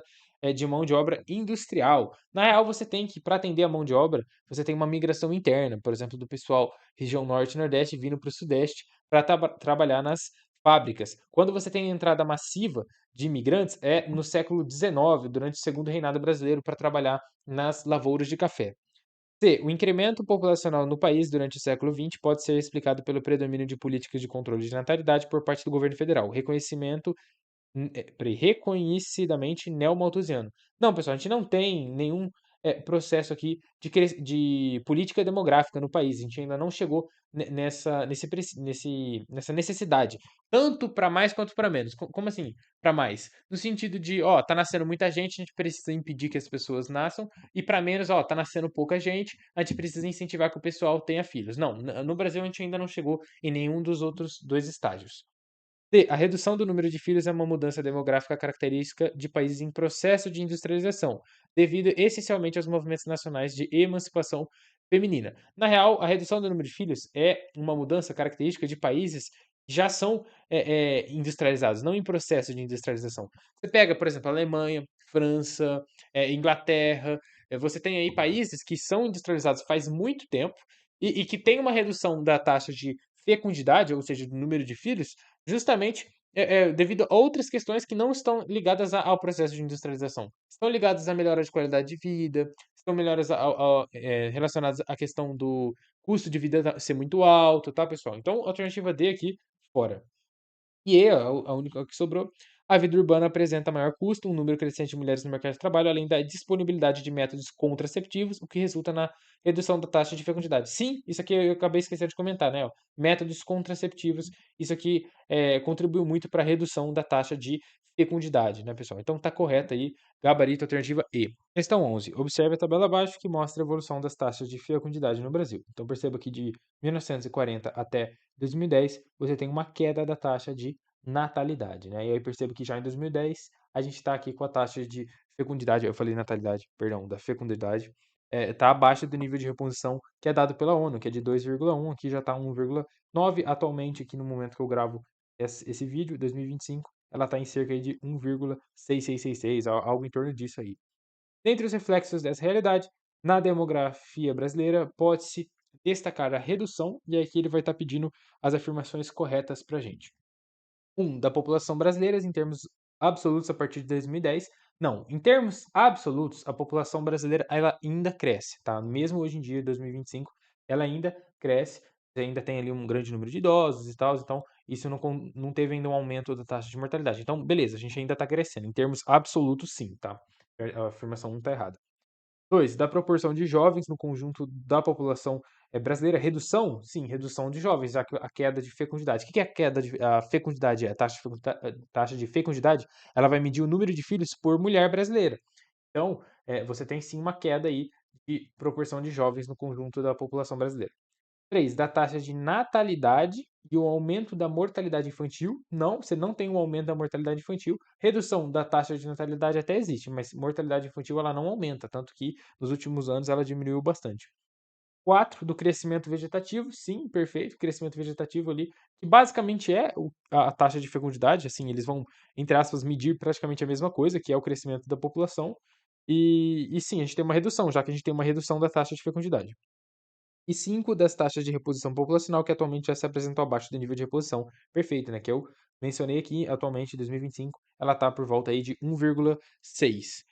A: de mão de obra industrial. Na real, você tem que, para atender a mão de obra, você tem uma migração interna, por exemplo, do pessoal região norte e nordeste vindo para o sudeste para trabalhar nas fábricas. Quando você tem a entrada massiva de imigrantes, é no século XIX, durante o segundo reinado brasileiro, para trabalhar nas lavouras de café. C. O incremento populacional no país durante o século XX pode ser explicado pelo predomínio de políticas de controle de natalidade por parte do governo federal. Reconhecimento reconhecidamente neomalthusiano. Não, pessoal, a gente não tem nenhum processo aqui de política demográfica no país. A gente ainda não chegou nessa necessidade, tanto para mais quanto para menos. Como assim, para mais? No sentido de, ó, tá nascendo muita gente, a gente precisa impedir que as pessoas nasçam, e para menos, ó, tá nascendo pouca gente, a gente precisa incentivar que o pessoal tenha filhos. Não, no Brasil a gente ainda não chegou em nenhum dos outros dois estágios. D. A redução do número de filhos é uma mudança demográfica característica de países em processo de industrialização, devido essencialmente aos movimentos nacionais de emancipação feminina. Na real, a redução do número de filhos é uma mudança característica de países que já são industrializados, não em processo de industrialização. Você pega, por exemplo, a Alemanha, França, Inglaterra, você tem aí países que são industrializados faz muito tempo e que tem uma redução da taxa de fecundidade, ou seja, do número de filhos, justamente devido a outras questões que não estão ligadas ao processo de industrialização. Estão ligadas à melhora de qualidade de vida, estão melhoras relacionadas à questão do custo de vida ser muito alto, tá, pessoal? Então, alternativa D aqui, fora. E a única que sobrou, a vida urbana apresenta maior custo, um número crescente de mulheres no mercado de trabalho, além da disponibilidade de métodos contraceptivos, o que resulta na redução da taxa de fecundidade. Sim, isso aqui eu acabei esquecendo de comentar, né? Ó, métodos contraceptivos, isso aqui contribuiu muito para a redução da taxa de fecundidade, né, pessoal? Então tá correto aí, gabarito alternativa E. Questão 11. Observe a tabela abaixo que mostra a evolução das taxas de fecundidade no Brasil. Então perceba que de 1940 até 2010, você tem uma queda da taxa de natalidade, né? E aí percebo que já em 2010 a gente está aqui com a taxa de fecundidade, eu falei natalidade, perdão, da fecundidade, está abaixo do nível de reposição que é dado pela ONU, que é de 2,1, aqui já está 1,9, atualmente aqui no momento que eu gravo esse vídeo, 2025, ela está em cerca aí de 1,6666, algo em torno disso aí. Dentre os reflexos dessa realidade, na demografia brasileira, pode-se destacar a redução, e aqui ele vai estar pedindo as afirmações corretas para a gente. Da população brasileira, em termos absolutos, a partir de 2010. Não, em termos absolutos, a população brasileira ela ainda cresce, tá? Mesmo hoje em dia, 2025, ela ainda cresce, ainda tem ali um grande número de idosos e tal, então isso não teve ainda um aumento da taxa de mortalidade. Então, beleza, a gente ainda está crescendo. Em termos absolutos, sim, tá? A afirmação 1 está errada. 2, da proporção de jovens no conjunto da população brasileira, redução? Sim, redução de jovens, a queda de fecundidade. O que é a fecundidade? A taxa de fecundidade, ela vai medir o número de filhos por mulher brasileira. Então, você tem sim uma queda aí de proporção de jovens no conjunto da população brasileira. 3, da taxa de natalidade e o aumento da mortalidade infantil. Não, você não tem um aumento da mortalidade infantil. Redução da taxa de natalidade até existe, mas mortalidade infantil ela não aumenta, tanto que nos últimos anos ela diminuiu bastante. 4, do crescimento vegetativo. Sim, perfeito, crescimento vegetativo ali, que basicamente é a taxa de fecundidade, assim, eles vão, entre aspas, medir praticamente a mesma coisa, que é o crescimento da população. E sim, a gente tem uma redução, já que a gente tem uma redução da taxa de fecundidade e 5 das taxas de reposição populacional que atualmente já se apresentam abaixo do nível de reposição perfeito, né, que eu mencionei aqui, atualmente, em 2025, ela está por volta aí de 1,6.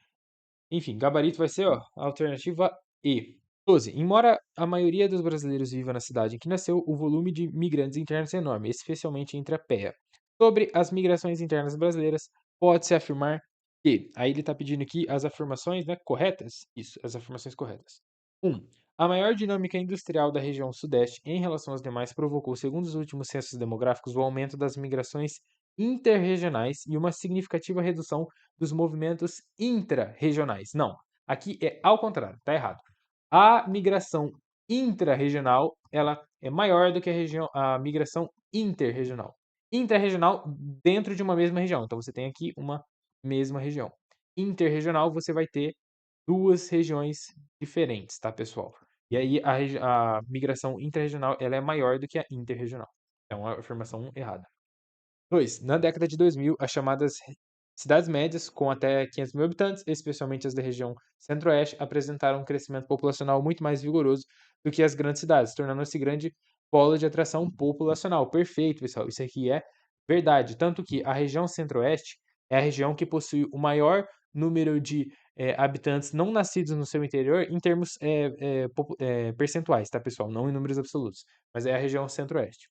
A: Enfim, gabarito vai ser, ó, a alternativa E. 12. Embora a maioria dos brasileiros viva na cidade em que nasceu, o volume de migrantes internos é enorme, especialmente entre a PEA. Sobre as migrações internas brasileiras, pode-se afirmar que, aí ele está pedindo aqui as afirmações, né, corretas? Isso, as afirmações corretas. 1. A maior dinâmica industrial da região sudeste em relação às demais provocou, segundo os últimos censos demográficos, o aumento das migrações interregionais e uma significativa redução dos movimentos intra-regionais. Não, aqui é ao contrário, tá errado. A migração intra-regional, ela é maior do que a migração interregional. Intra-regional dentro de uma mesma região. Então você tem aqui uma mesma região. Interregional você vai ter duas regiões diferentes, tá, pessoal? E aí a migração intra-regional ela é maior do que a interregional. Então a afirmação errada. 2. Na década de 2000, as chamadas cidades médias, com até 500 mil habitantes, especialmente as da região centro-oeste, apresentaram um crescimento populacional muito mais vigoroso do que as grandes cidades, tornando-se grande polo de atração populacional. Perfeito, pessoal. Isso aqui é verdade. Tanto que a região centro-oeste é a região que possui o maior número de habitantes não nascidos no seu interior em termos percentuais, tá, pessoal? Não em números absolutos, mas é a região centro-oeste.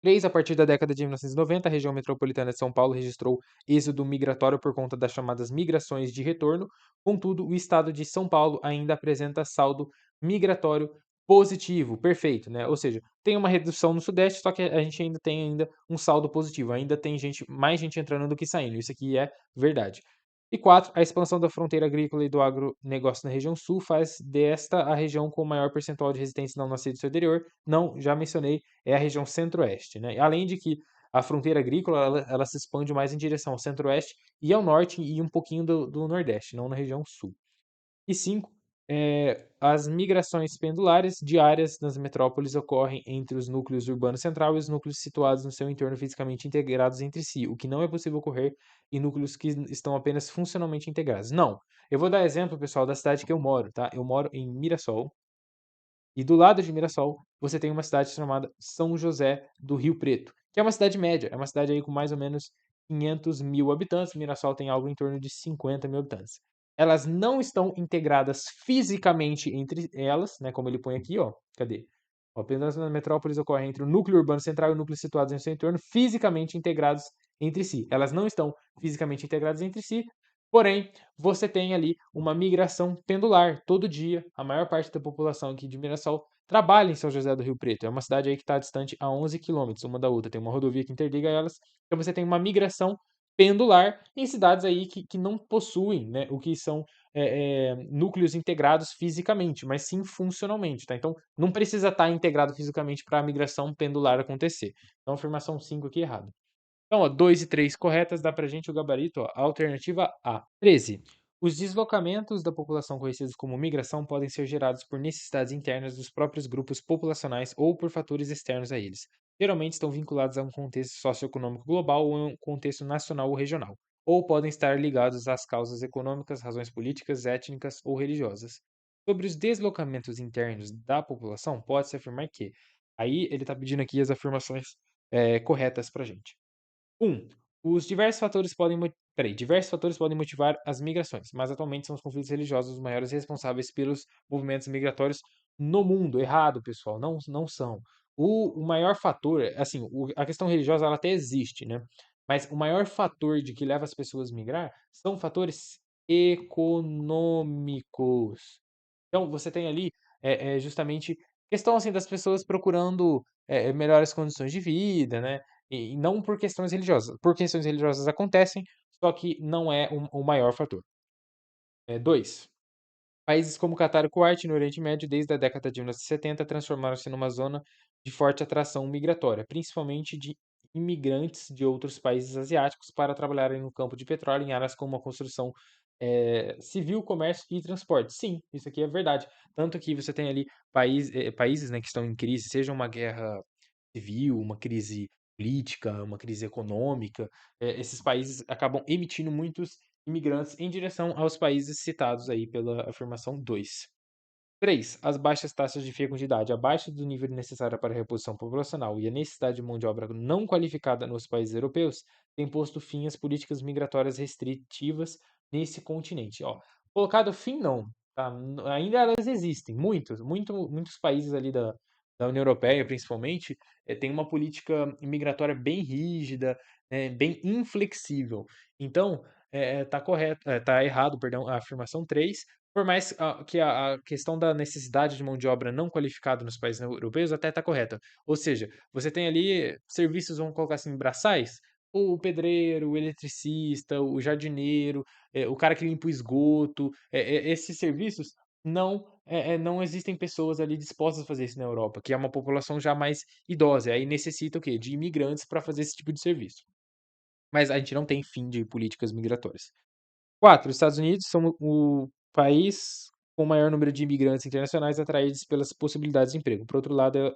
A: 3. A partir da década de 1990, a região metropolitana de São Paulo registrou êxodo migratório por conta das chamadas migrações de retorno. Contudo, o estado de São Paulo ainda apresenta saldo migratório positivo, perfeito, né? Ou seja, tem uma redução no Sudeste, só que a gente ainda tem um saldo positivo, ainda tem mais gente entrando do que saindo. Isso aqui é verdade. E 4. A expansão da fronteira agrícola e do agronegócio na região sul faz desta a região com o maior percentual de residentes não nascidos do seu interior. Não, já mencionei, é a região centro-oeste, né? Além de que a fronteira agrícola ela se expande mais em direção ao centro-oeste e ao norte e um pouquinho do nordeste, não na região sul. E 5, as migrações pendulares diárias nas metrópoles ocorrem entre os núcleos urbanos central e os núcleos situados no seu entorno fisicamente integrados entre si, o que não é possível ocorrer em núcleos que estão apenas funcionalmente integrados. Não. Eu vou dar exemplo, pessoal, da cidade que eu moro, tá? Eu moro em Mirassol, e do lado de Mirassol, você tem uma cidade chamada São José do Rio Preto, que é uma cidade média, é uma cidade aí com mais ou menos 500 mil habitantes. Mirassol tem algo em torno de 50 mil habitantes. Elas não estão integradas fisicamente entre elas, né, como ele põe aqui, ó. Cadê? Ó, apenas nas metrópoles ocorre entre o núcleo urbano central e o núcleo situado em seu entorno, fisicamente integrados entre si. Elas não estão fisicamente integradas entre si, porém, você tem ali uma migração pendular todo dia. A maior parte da população aqui de Mirassol trabalha em São José do Rio Preto. É uma cidade aí que está distante a 11 quilômetros uma da outra. Tem uma rodovia que interliga elas. Então você tem uma migração pendular em cidades aí que não possuem, né, o que são núcleos integrados fisicamente, mas sim funcionalmente, tá? Então não precisa estar integrado fisicamente para a migração pendular acontecer. Então afirmação 5 aqui errada. Então, ó, 2 e 3 corretas, dá pra gente o gabarito, ó, alternativa A. 13. Os deslocamentos da população conhecidos como migração podem ser gerados por necessidades internas dos próprios grupos populacionais ou por fatores externos a eles. Geralmente estão vinculados a um contexto socioeconômico global ou a um contexto nacional ou regional, ou podem estar ligados às causas econômicas, razões políticas, étnicas ou religiosas. Sobre os deslocamentos internos da população, pode-se afirmar que. Aí ele está pedindo aqui as afirmações corretas para gente. Um, os diversos fatores podem motivar as migrações, mas atualmente são os conflitos religiosos os maiores responsáveis pelos movimentos migratórios no mundo. Errado, pessoal, não são. O maior fator, assim, a questão religiosa ela até existe, né? Mas o maior fator de que leva as pessoas a migrar são fatores econômicos. Então, você tem ali justamente questão assim das pessoas procurando melhores condições de vida, né? E não por questões religiosas. Por questões religiosas acontecem, só que não é o maior fator. 2. Países como Catar e Kuwait, no Oriente Médio, desde a década de 1970, transformaram-se numa zona de forte atração migratória, principalmente de imigrantes de outros países asiáticos para trabalharem no campo de petróleo em áreas como a construção civil, comércio e transporte. Sim, isso aqui é verdade. Tanto que você tem ali países, né, que estão em crise, seja uma guerra civil, uma crise política, uma crise econômica, esses países acabam emitindo muitos imigrantes em direção aos países citados aí pela afirmação 2. 3. As baixas taxas de fecundidade abaixo do nível necessário para a reposição populacional e a necessidade de mão de obra não qualificada nos países europeus têm posto fim às políticas migratórias restritivas nesse continente. Ó, colocado fim não, tá? Ainda elas existem, muitos países ali da União Europeia, principalmente, tem uma política imigratória bem rígida, né, bem inflexível. Então, tá correto, tá errado, perdão, a afirmação 3. Por mais que a questão da necessidade de mão de obra não qualificada nos países europeus até está correta. Ou seja, você tem ali serviços, vamos colocar assim, braçais, o pedreiro, o eletricista, o jardineiro, o cara que limpa o esgoto, esses serviços não existem pessoas ali dispostas a fazer isso na Europa, que é uma população já mais idosa, aí necessita o quê? De imigrantes para fazer esse tipo de serviço. Mas a gente não tem fim de políticas migratórias. 4. Os Estados Unidos são o país com o maior número de imigrantes internacionais atraídos pelas possibilidades de emprego. Por outro lado,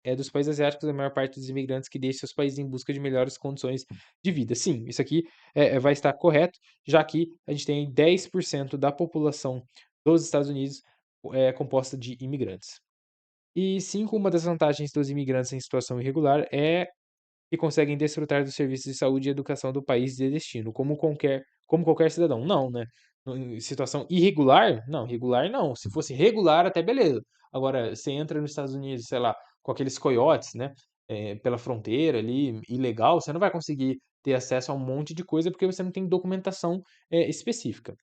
A: é dos países asiáticos a maior parte dos imigrantes que deixam seus países em busca de melhores condições de vida. Sim, isso aqui vai estar correto, já que a gente tem 10% da população dos Estados Unidos composta de imigrantes. E 5. Uma das vantagens dos imigrantes em situação irregular é que conseguem desfrutar dos serviços de saúde e educação do país de destino, como qualquer cidadão. Não, né? Em situação irregular? Não, regular não. Se fosse regular, até beleza. Agora, você entra nos Estados Unidos, sei lá, com aqueles coiotes, né? Pela fronteira ali, ilegal, você não vai conseguir ter acesso a um monte de coisa porque você não tem documentação específica.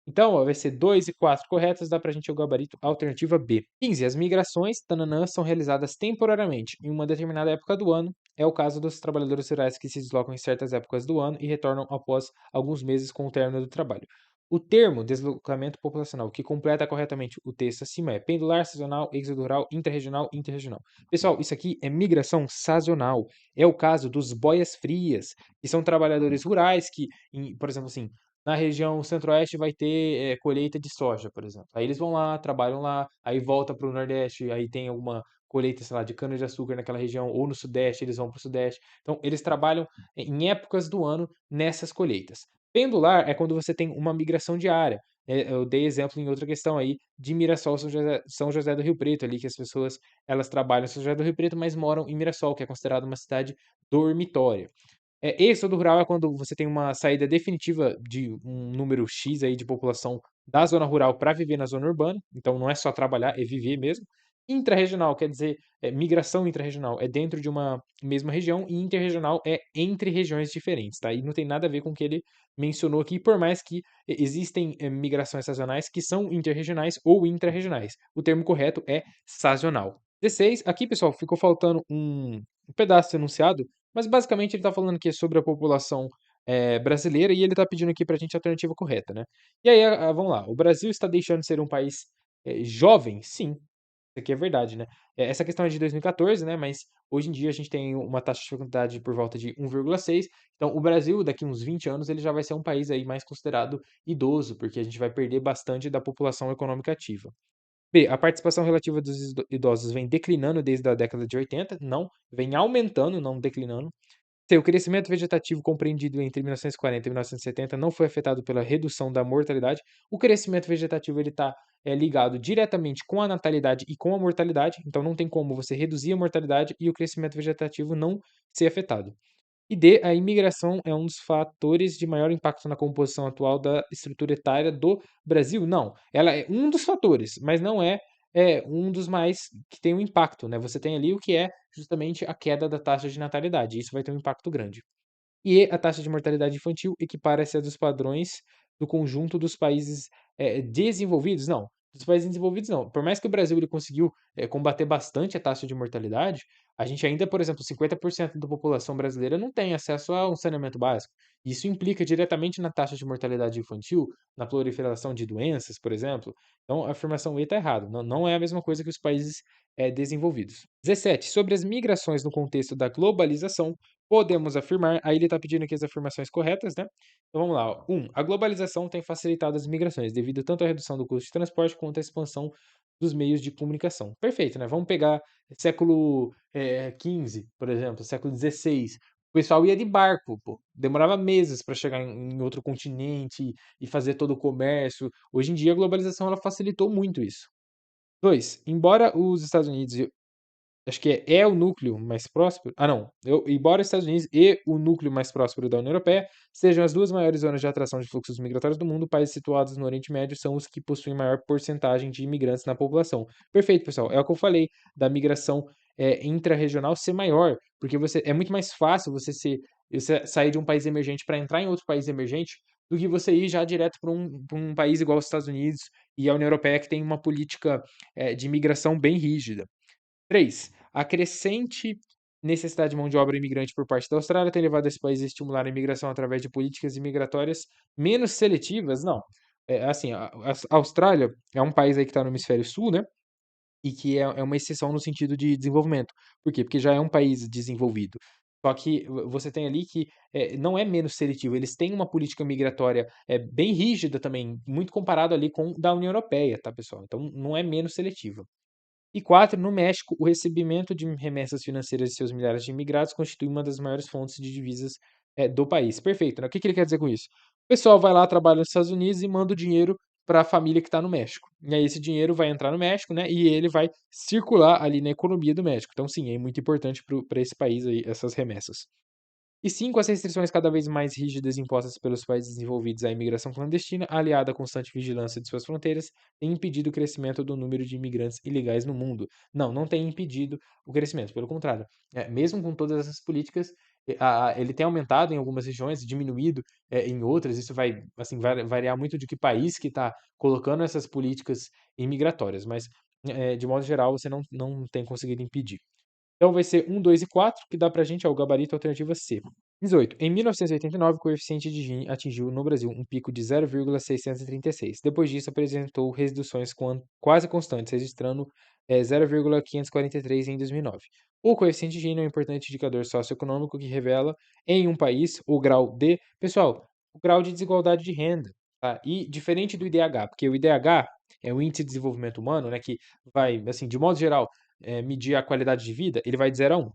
A: Então, ó, vai ser 2 e 4 corretas, dá pra gente o gabarito alternativa B. 15. As migrações, tananã, são realizadas temporariamente em uma determinada época do ano. É o caso dos trabalhadores rurais que se deslocam em certas épocas do ano e retornam após alguns meses com o término do trabalho. O termo deslocamento populacional que completa corretamente o texto acima é pendular, sazonal, êxodo rural, interregional, interregional. Pessoal, isso aqui é migração sazonal. É o caso dos boias frias, que são trabalhadores rurais que, por exemplo, assim, na região centro-oeste vai ter colheita de soja, por exemplo. Aí eles vão lá, trabalham lá, aí volta para o Nordeste, aí tem alguma colheita, sei lá, de cana-de-açúcar naquela região, ou no Sudeste, eles vão para o Sudeste. Então, eles trabalham em épocas do ano nessas colheitas. Pendular é quando você tem uma migração diária. Eu dei exemplo em outra questão aí de Mirassol, São José do Rio Preto, ali que as pessoas elas trabalham em São José do Rio Preto, mas moram em Mirassol, que é considerado uma cidade dormitória. Êxodo rural é quando você tem uma saída definitiva de um número X aí de população da zona rural para viver na zona urbana, então não é só trabalhar, é viver mesmo. Intrarregional quer dizer migração intrarregional, é dentro de uma mesma região, e interregional é entre regiões diferentes, tá? E não tem nada a ver com o que ele mencionou aqui, por mais que existem migrações sazonais que são interregionais ou intrarregionais. O termo correto é sazonal. 16. Aqui, pessoal, ficou faltando um pedaço enunciado, mas basicamente ele está falando aqui sobre a população brasileira e ele está pedindo aqui para a gente a alternativa correta, né? E aí, vamos lá. O Brasil está deixando de ser um país jovem? Sim, isso aqui é verdade, né? Essa questão é de 2014, né? Mas hoje em dia a gente tem uma taxa de fecundidade por volta de 1,6. Então, o Brasil, daqui uns 20 anos, ele já vai ser um país aí mais considerado idoso, porque a gente vai perder bastante da população econômica ativa. B. A participação relativa dos idosos vem declinando desde a década de 80? Não, vem aumentando, não declinando. C. O crescimento vegetativo compreendido entre 1940 e 1970 não foi afetado pela redução da mortalidade. O crescimento vegetativo ele está ligado diretamente com a natalidade e com a mortalidade, então não tem como você reduzir a mortalidade e o crescimento vegetativo não ser afetado. E D, a imigração é um dos fatores de maior impacto na composição atual da estrutura etária do Brasil? Não, ela é um dos fatores, mas não é um dos mais que tem um impacto, né? Você tem ali o que é justamente a queda da taxa de natalidade, isso vai ter um impacto grande. E a taxa de mortalidade infantil equipara-se a dos padrões do conjunto dos países, desenvolvidos? Não, dos países desenvolvidos não. Por mais que o Brasil ele conseguiu, combater bastante a taxa de mortalidade, a gente ainda, por exemplo, 50% da população brasileira não tem acesso a um saneamento básico. Isso implica diretamente na taxa de mortalidade infantil, na proliferação de doenças, por exemplo. Então a afirmação E está errada, não é a mesma coisa que os países, desenvolvidos. 17, sobre as migrações no contexto da globalização, podemos afirmar, aí ele está pedindo aqui as afirmações corretas, né? Então vamos lá. 1. A globalização tem facilitado as migrações, devido tanto à redução do custo de transporte quanto à expansão dos meios de comunicação. Perfeito, né? Vamos pegar século XV, por exemplo, século XVI. O pessoal ia de barco, pô. Demorava meses para chegar em outro continente e fazer todo o comércio. Hoje em dia a globalização ela facilitou muito isso. 2. Embora os Estados Unidos acho que é o núcleo mais próspero. Ah, não. Embora os Estados Unidos e o núcleo mais próspero da União Europeia sejam as duas maiores zonas de atração de fluxos migratórios do mundo, países situados no Oriente Médio são os que possuem maior porcentagem de imigrantes na população. Perfeito, pessoal. É o que eu falei da migração intra-regional ser maior, porque é muito mais fácil você sair de um país emergente para entrar em outro país emergente do que você ir já direto para um país igual os Estados Unidos e a União Europeia, que tem uma política de imigração bem rígida. 3. A crescente necessidade de mão de obra imigrante por parte da Austrália tem levado esse país a estimular a imigração através de políticas imigratórias menos seletivas? Não. Assim, a Austrália é um país aí que está no hemisfério sul, né? E que é uma exceção no sentido de desenvolvimento. Por quê? Porque já é um país desenvolvido. Só que você tem ali que não é menos seletivo, eles têm uma política migratória bem rígida também, muito comparado ali com da União Europeia, tá, pessoal? Então não é menos seletiva. E 4, no México, o recebimento de remessas financeiras de seus milhares de imigrados constitui uma das maiores fontes de divisas do país. Perfeito, né? O que que ele quer dizer com isso? O pessoal vai lá, trabalha nos Estados Unidos e manda o dinheiro para a família que está no México. E aí esse dinheiro vai entrar no México, né? E ele vai circular ali na economia do México. Então, sim, é muito importante para esse país aí, essas remessas. E 5, as restrições cada vez mais rígidas impostas pelos países desenvolvidos à imigração clandestina, aliada à constante vigilância de suas fronteiras, tem impedido o crescimento do número de imigrantes ilegais no mundo. Não tem impedido o crescimento, pelo contrário. Mesmo com todas essas políticas, ele tem aumentado em algumas regiões, diminuído em outras. Isso vai assim, variar muito de que país que está colocando essas políticas imigratórias, mas de modo geral você não tem conseguido impedir. Então vai ser 1, 2 e 4, que dá pra gente, o gabarito alternativa C. 18. Em 1989, o coeficiente de Gini atingiu no Brasil um pico de 0,636. Depois disso, apresentou reduções quase constantes, registrando 0,543 em 2009. O coeficiente de Gini é um importante indicador socioeconômico que revela em um país o grau de, pessoal, o grau de desigualdade de renda, tá? E diferente do IDH, porque o IDH é o Índice de Desenvolvimento Humano, né, que vai, assim, de modo geral, medir a qualidade de vida, ele vai de 0 a 1.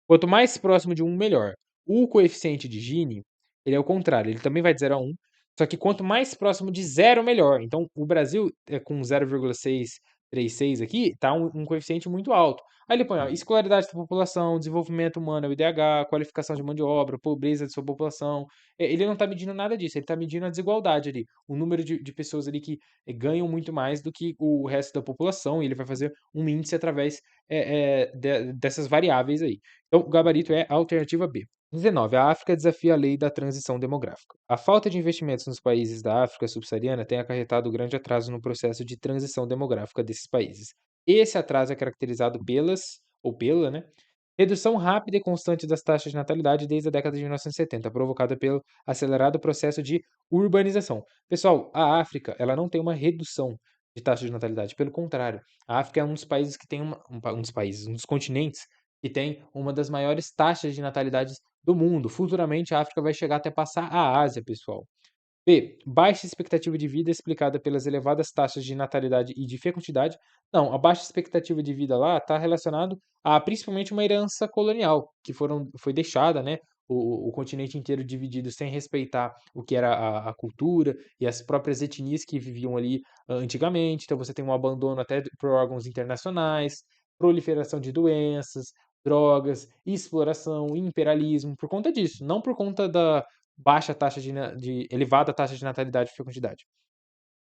A: Quanto mais próximo de 1, melhor. O coeficiente de Gini, ele é o contrário, ele também vai de 0 a 1, só que quanto mais próximo de 0, melhor. Então, o Brasil, com 0,636 aqui, tá um coeficiente muito alto. Aí ele põe, ó, escolaridade da população, desenvolvimento humano, é o IDH, qualificação de mão de obra, pobreza de sua população. Ele não está medindo nada disso, ele está medindo a desigualdade ali, o número de pessoas ali que ganham muito mais do que o resto da população, e ele vai fazer um índice através dessas variáveis aí. Então, o gabarito é a alternativa B. 19. A África desafia a lei da transição demográfica. A falta de investimentos nos países da África subsaariana tem acarretado grande atraso no processo de transição demográfica desses países. Esse atraso é caracterizado pela, né, redução rápida e constante das taxas de natalidade desde a década de 1970, provocada pelo acelerado processo de urbanização. Pessoal, a África, ela não tem uma redução de taxa de natalidade, pelo contrário. A África é um dos países que tem um dos continentes que tem uma das maiores taxas de natalidade do mundo. Futuramente, a África vai chegar até passar a Ásia, pessoal. B. Baixa expectativa de vida explicada pelas elevadas taxas de natalidade e de fecundidade. Não, a baixa expectativa de vida lá está relacionado a principalmente uma herança colonial que foi deixada, né? O continente inteiro dividido sem respeitar o que era a cultura e as próprias etnias que viviam ali antigamente. Então você tem um abandono até por órgãos internacionais, proliferação de doenças, drogas, exploração, imperialismo, por conta disso, não por conta da baixa taxa de elevada taxa de natalidade e fecundidade.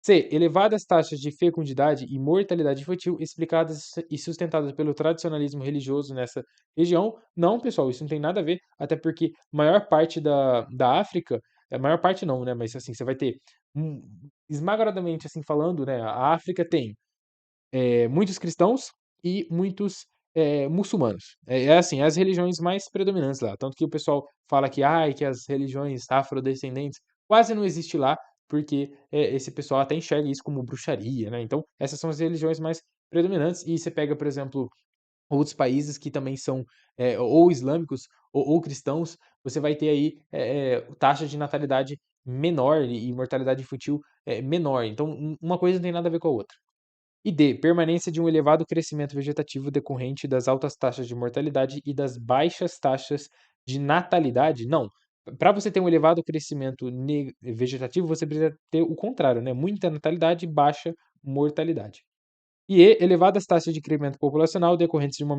A: C. Elevadas taxas de fecundidade e mortalidade infantil explicadas e sustentadas pelo tradicionalismo religioso nessa região. Não, pessoal, isso não tem nada a ver, até porque maior parte da África, a maior parte não, né? Mas assim, você vai ter esmagadoramente assim falando, né? A África tem muitos cristãos e muitos muçulmanos. É assim, as religiões mais predominantes lá. Tanto que o pessoal fala que, ai, que as religiões afrodescendentes quase não existe lá, porque esse pessoal até enxerga isso como bruxaria, né? Então, essas são as religiões mais predominantes. E você pega, por exemplo, outros países que também são ou islâmicos ou cristãos, você vai ter aí taxa de natalidade menor e mortalidade infantil menor. Então, uma coisa não tem nada a ver com a outra. E D. Permanência de um elevado crescimento vegetativo decorrente das altas taxas de mortalidade e das baixas taxas de natalidade. Não. Para você ter um elevado crescimento vegetativo, você precisa ter o contrário, né? Muita natalidade e baixa mortalidade. E elevadas taxas de crescimento populacional decorrentes de uma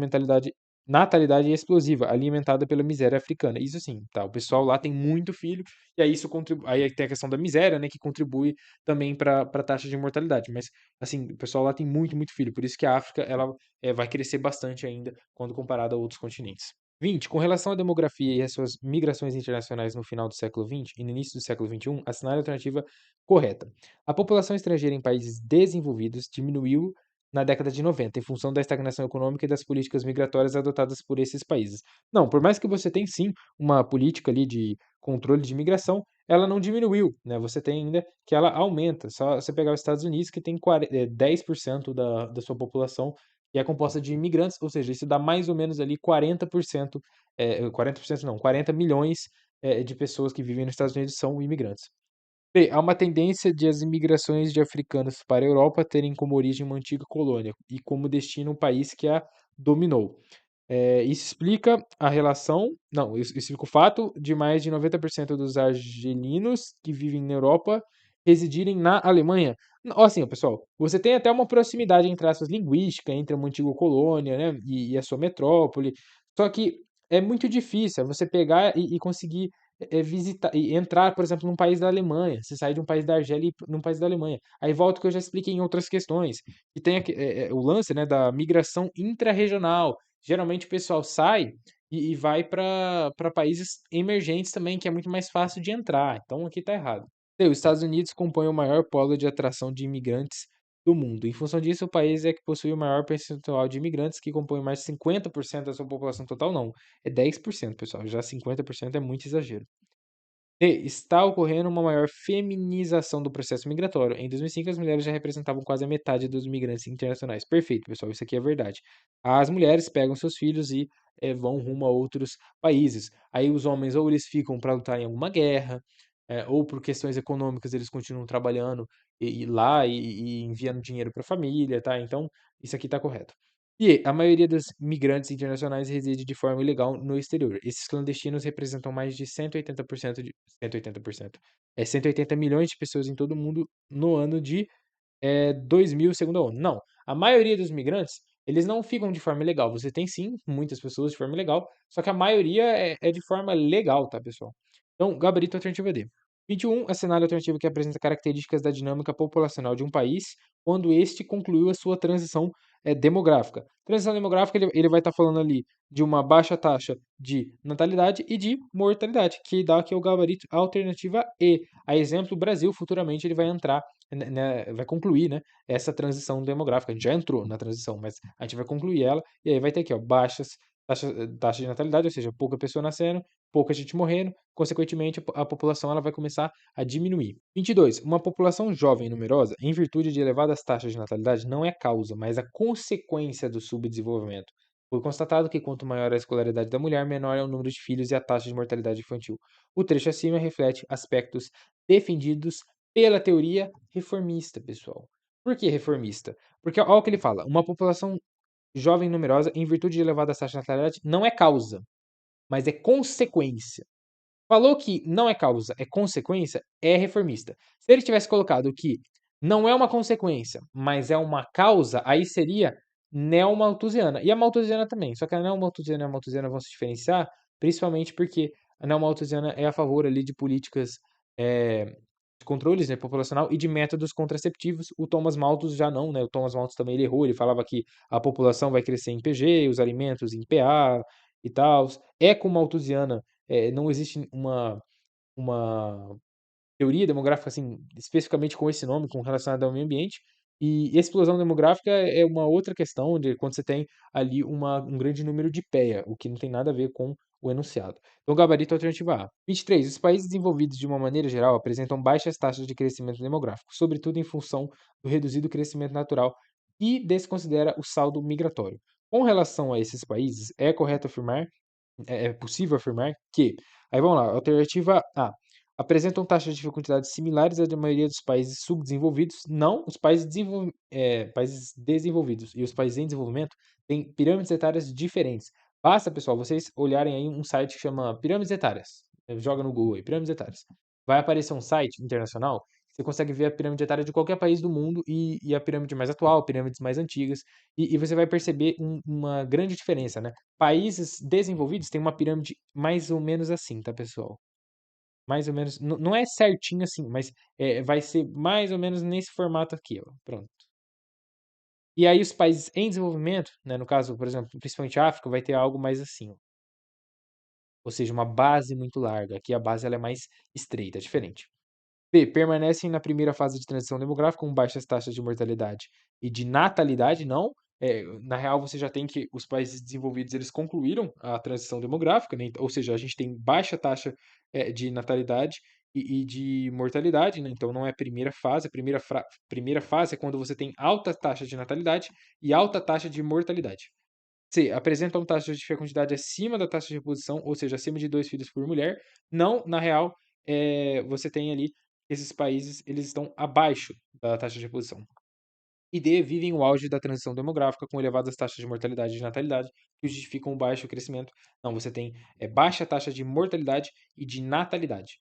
A: natalidade explosiva, alimentada pela miséria africana. Isso sim, tá? O pessoal lá tem muito filho, e aí isso contribui. Aí tem a questão da miséria, né? Que contribui também para a taxa de mortalidade. Mas, assim, o pessoal lá tem muito, muito filho. Por isso que a África ela vai crescer bastante ainda quando comparada a outros continentes. 20. Com relação à demografia e às suas migrações internacionais no final do século XX e no início do século XXI, assinale a alternativa correta. A população estrangeira em países desenvolvidos diminuiu na década de 90, em função da estagnação econômica e das políticas migratórias adotadas por esses países. Não, por mais que você tenha sim uma política ali de controle de imigração, ela não diminuiu, né? Você tem ainda que ela aumenta. Só você pegar os Estados Unidos, que tem 10% da sua população que é composta de imigrantes, ou seja, isso dá mais ou menos ali 40%, 40% não, 40 milhões de pessoas que vivem nos Estados Unidos são imigrantes. Bem, há uma tendência de as imigrações de africanos para a Europa terem como origem uma antiga colônia e como destino um país que a dominou. Isso explica a relação. Não, isso explica o fato de mais de 90% dos argelinos que vivem na Europa residirem na Alemanha. Ó, assim, ó, pessoal, você tem até uma proximidade entre aspas linguística entre uma antiga colônia, né, e a sua metrópole. Só que é muito difícil você pegar e conseguir visitar e entrar, por exemplo, num país da Alemanha. Você sai de um país da Argélia e ir num país da Alemanha. Aí volta o que eu já expliquei em outras questões. E tem o lance, né, da migração intrarregional. Geralmente o pessoal sai e vai para países emergentes também, que é muito mais fácil de entrar. Então aqui está errado. Os Estados Unidos compõem o maior polo de atração de imigrantes do mundo. Em função disso, o país é que possui o maior percentual de imigrantes, que compõem mais de 50% da sua população total, não. É 10%, pessoal. Já 50% é muito exagero. E está ocorrendo uma maior feminização do processo migratório. Em 2005, as mulheres já representavam quase a metade dos migrantes internacionais. Perfeito, pessoal, isso aqui é verdade. As mulheres pegam seus filhos e vão rumo a outros países. Aí os homens ou eles ficam para lutar em alguma guerra, ou por questões econômicas eles continuam trabalhando e lá e enviando dinheiro para a família, tá? Então, isso aqui está correto. E a maioria dos migrantes internacionais reside de forma ilegal no exterior. Esses clandestinos representam mais de 180% 180%. 180 milhões de pessoas em todo o mundo no ano de 2000, segundo a ONU. Não, a maioria dos migrantes, eles não ficam de forma ilegal. Você tem sim muitas pessoas de forma ilegal, só que a maioria é de forma legal, tá, pessoal? Então, gabarito alternativa D. 21, é cenário alternativo que apresenta características da dinâmica populacional de um país quando este concluiu a sua transição demográfica. Transição demográfica, ele vai estar falando ali de uma baixa taxa de natalidade e de mortalidade, que dá aqui o gabarito alternativa E. A exemplo, o Brasil futuramente ele vai entrar, né, vai concluir, né, essa transição demográfica. A gente já entrou na transição, mas a gente vai concluir ela, e aí vai ter aqui, ó, baixas taxa de natalidade, ou seja, pouca pessoa nascendo, pouca gente morrendo, consequentemente a população ela vai começar a diminuir. 22. Uma população jovem e numerosa, em virtude de elevadas taxas de natalidade, não é causa, mas a consequência do subdesenvolvimento. Foi constatado que quanto maior a escolaridade da mulher, menor é o número de filhos e a taxa de mortalidade infantil. O trecho acima reflete aspectos defendidos pela teoria reformista, pessoal. Por que reformista? Porque olha o que ele fala: uma população jovem e numerosa, em virtude de elevadas taxas de natalidade, não é causa, mas é consequência. Falou que não é causa, é consequência, é reformista. Se ele tivesse colocado que não é uma consequência, mas é uma causa, aí seria neomalthusiana. E a malthusiana também. Só que a neomalthusiana e a malthusiana vão se diferenciar, principalmente porque a neomalthusiana é a favor ali de políticas de controles, né, populacional e de métodos contraceptivos. O Thomas Malthus já não, né? O Thomas Malthus também ele errou. Ele falava que a população vai crescer em PG, os alimentos em PA e tal. Ecomalthusiana não existe uma teoria demográfica, assim, especificamente com esse nome, com relacionada ao meio ambiente. E explosão demográfica é uma outra questão de quando você tem ali um grande número de PEA, o que não tem nada a ver com o enunciado. Então, gabarito alternativa A. 23. Os países desenvolvidos, de uma maneira geral, apresentam baixas taxas de crescimento demográfico, sobretudo em função do reduzido crescimento natural e desconsidera o saldo migratório. Com relação a esses países, é correto afirmar é possível afirmar que. Aí vamos lá, alternativa A. Apresentam taxas de fecundidade similares à da maioria dos países subdesenvolvidos. Não, os países desenvolvidos e os países em desenvolvimento têm pirâmides etárias diferentes. Basta, pessoal, vocês olharem aí um site que chama Pirâmides Etárias. Joga no Google aí, Pirâmides Etárias. Vai aparecer um site internacional, você consegue ver a pirâmide etária de qualquer país do mundo e a pirâmide mais atual, pirâmides mais antigas, e você vai perceber uma grande diferença, né? Países desenvolvidos têm uma pirâmide mais ou menos assim, tá, pessoal? Mais ou menos, não é certinho assim, mas vai ser mais ou menos nesse formato aqui, ó. Pronto. E aí os países em desenvolvimento, né, no caso, por exemplo, principalmente a África, vai ter algo mais assim, ó. Ou seja, uma base muito larga. Aqui a base ela é mais estreita, diferente. B. Permanecem na primeira fase de transição demográfica com baixas taxas de mortalidade e de natalidade, não. Na real, você já tem que os países desenvolvidos eles concluíram a transição demográfica, né? Ou seja, a gente tem baixa taxa de natalidade e de mortalidade, né? Então não é a primeira fase. A primeira fase é quando você tem alta taxa de natalidade e alta taxa de mortalidade. C. Apresentam taxas de fecundidade acima da taxa de reposição, ou seja, acima de 2 filhos por mulher. Não, na real, você tem ali esses países, eles estão abaixo da taxa de reposição. E D. Vivem o auge da transição demográfica com elevadas taxas de mortalidade e de natalidade que justificam o baixo crescimento. Não, você tem baixa taxa de mortalidade e de natalidade.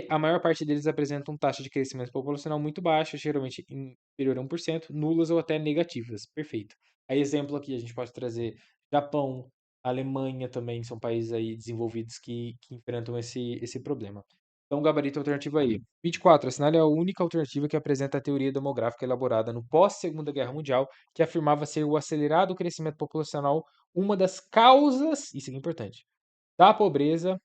A: A maior parte deles apresentam taxa de crescimento populacional muito baixa, geralmente inferior a 1%, nulas ou até negativas. Perfeito. Aí, exemplo aqui, a gente pode trazer Japão, Alemanha também, são países aí desenvolvidos que enfrentam esse problema. Então, gabarito alternativo aí. 24. Assinale a única alternativa que apresenta a teoria demográfica elaborada no pós-Segunda Guerra Mundial, que afirmava ser o acelerado crescimento populacional uma das causas, isso é importante, da pobreza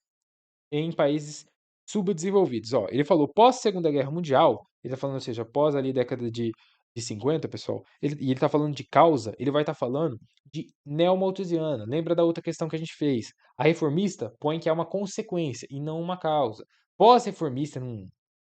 A: em países subdesenvolvidos. Ó, ele falou pós-Segunda Guerra Mundial, ele está falando, ou seja, pós ali década de 50, pessoal, e ele está falando de causa, ele vai estar falando de neomalthusiana. Lembra da outra questão que a gente fez? A reformista põe que é uma consequência e não uma causa. Pós-reformista,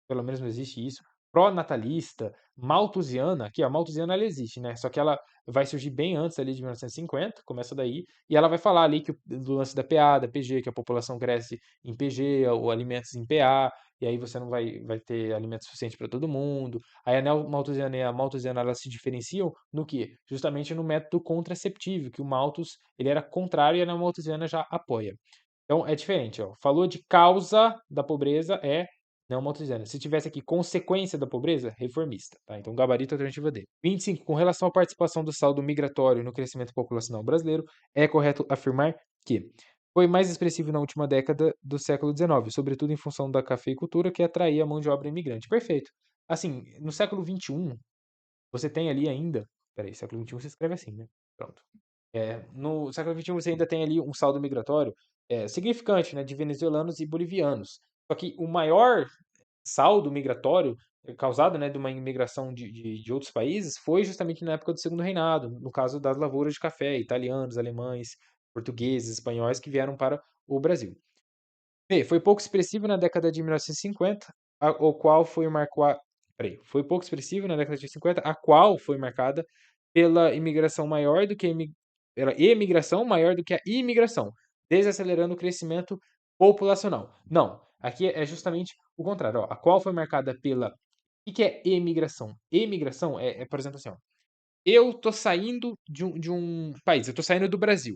A: pelo menos não existe isso. Pró-natalista, malthusiana, aqui a malthusiana ela existe, né? Só que ela vai surgir bem antes ali de 1950, começa daí, e ela vai falar ali que do lance da PA, da PG, que a população cresce em PG ou alimentos em PA, e aí você não vai ter alimento suficiente para todo mundo. Aí a neomalthusiana e a malthusiana elas se diferenciam no quê? Justamente no método contraceptivo, que o Malthus ele era contrário e a neomalthusiana já apoia. Então é diferente, ó. Falou de causa da pobreza é neomalthusiana. Se tivesse aqui consequência da pobreza, reformista, tá? Então gabarito alternativa D. 25. Com relação à participação do saldo migratório no crescimento populacional brasileiro, é correto afirmar que foi mais expressivo na última década do século XIX, sobretudo em função da cafeicultura que atraía a mão de obra imigrante. Perfeito. Assim, no século XXI, você tem ali ainda. Peraí, século XXI se escreve assim, né? Pronto. No século XXI você ainda tem ali um saldo migratório significante, né, de venezuelanos e bolivianos. Só que o maior saldo migratório causado, né, de uma imigração de outros países foi justamente na época do Segundo Reinado, no caso das lavouras de café, italianos, alemães, portugueses, espanhóis que vieram para o Brasil. B. Foi pouco expressivo na década de 1950, o qual foi marcado. Foi pouco expressivo na década de 50, a qual foi marcada pela imigração maior do que emigração maior do que a imigração, desacelerando o crescimento populacional. Não, aqui é justamente o contrário. Ó, a qual foi marcada pela... O que é emigração? Emigração por exemplo, assim, ó, eu tô saindo de um país, eu tô saindo do Brasil.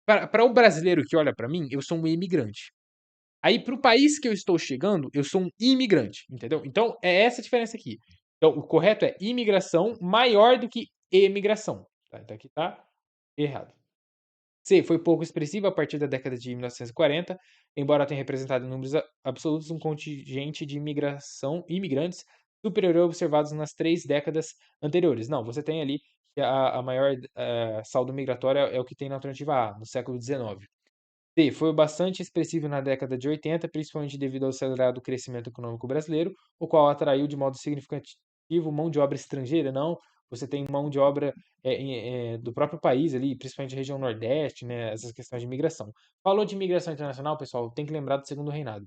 A: Para o brasileiro que olha para mim, eu sou um imigrante. Aí, para o país que eu estou chegando, eu sou um imigrante, entendeu? Então, é essa a diferença aqui. Então, o correto é imigração maior do que emigração. Tá? Então, aqui tá errado. C. Foi pouco expressiva a partir da década de 1940, embora tenha representado em números absolutos um contingente de imigrantes superior ao observados nas 3 décadas anteriores. Não, você tem ali que a maior saldo migratório é o que tem na alternativa A, no século XIX. D. Foi bastante expressivo na década de 80, principalmente devido ao acelerado crescimento econômico brasileiro, o qual atraiu de modo significativo mão de obra estrangeira. Não, você tem mão de obra do próprio país ali, principalmente a região Nordeste, né, essas questões de imigração. Falou de imigração internacional, pessoal, tem que lembrar do Segundo Reinado.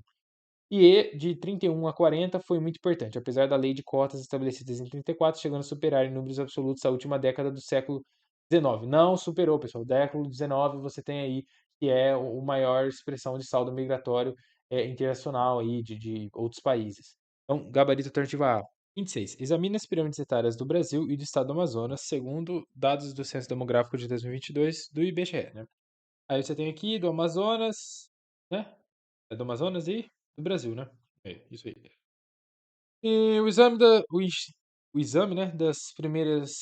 A: E de 31 a 40 foi muito importante, apesar da lei de cotas estabelecidas em 34, chegando a superar em números absolutos a última década do século XIX. Não superou, pessoal. Décado XIX você tem aí que é o maior expressão de saldo migratório internacional aí de outros países. Então, gabarito alternativa A. 26. Examine as pirâmides etárias do Brasil e do estado do Amazonas, segundo dados do Censo Demográfico de 2022 do IBGE, né? Aí você tem aqui do Amazonas, né? É do Amazonas e do Brasil, né? É, isso aí. E o exame, né, das primeiras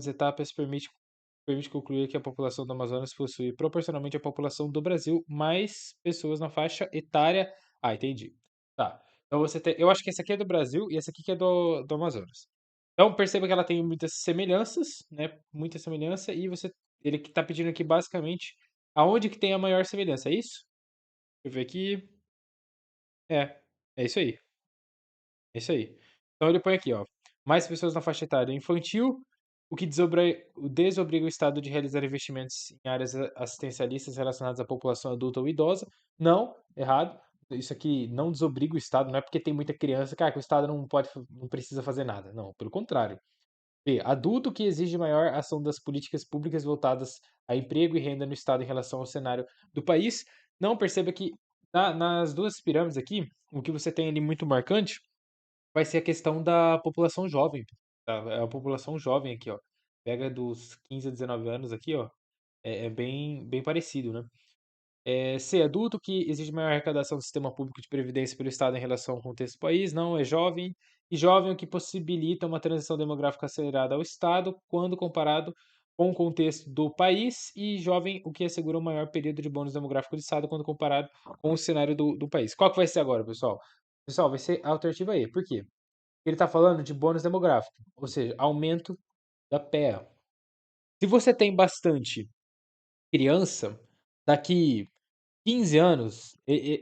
A: etapas permite concluir que a população do Amazonas possui proporcionalmente à população do Brasil mais pessoas na faixa etária. Ah, entendi. Tá. Então você tem, eu acho que essa aqui é do Brasil e essa aqui que é do Amazonas. Então perceba que ela tem muitas semelhanças, né? Muita semelhança e ele que tá pedindo aqui basicamente aonde que tem a maior semelhança, é isso? Deixa eu ver aqui. É isso aí. É isso aí. Então ele põe aqui, ó. Mais pessoas na faixa etária infantil, o que desobriga o Estado de realizar investimentos em áreas assistencialistas relacionadas à população adulta ou idosa. Não, errado. Isso aqui não desobriga o Estado, não é porque tem muita criança, cara, que o Estado não precisa fazer nada. Não, pelo contrário. B. Adulto que exige maior ação das políticas públicas voltadas a emprego e renda no Estado em relação ao cenário do país. Não, perceba que nas duas pirâmides aqui, o que você tem ali muito marcante vai ser a questão da população jovem. Tá? É a população jovem aqui, ó. Pega dos 15 a 19 anos aqui, ó. É bem parecido, né? C, adulto que exige maior arrecadação do sistema público de previdência pelo Estado em relação ao contexto do país. Não, é jovem. E jovem o que possibilita uma transição demográfica acelerada ao Estado quando comparado com o contexto do país. E jovem o que assegura um maior período de bônus demográfico do Estado quando comparado com o cenário do país. Qual que vai ser agora, pessoal? Pessoal, vai ser a alternativa E. Por quê? Ele está falando de bônus demográfico, ou seja, aumento da PEA. Se você tem bastante criança, daqui 15 anos,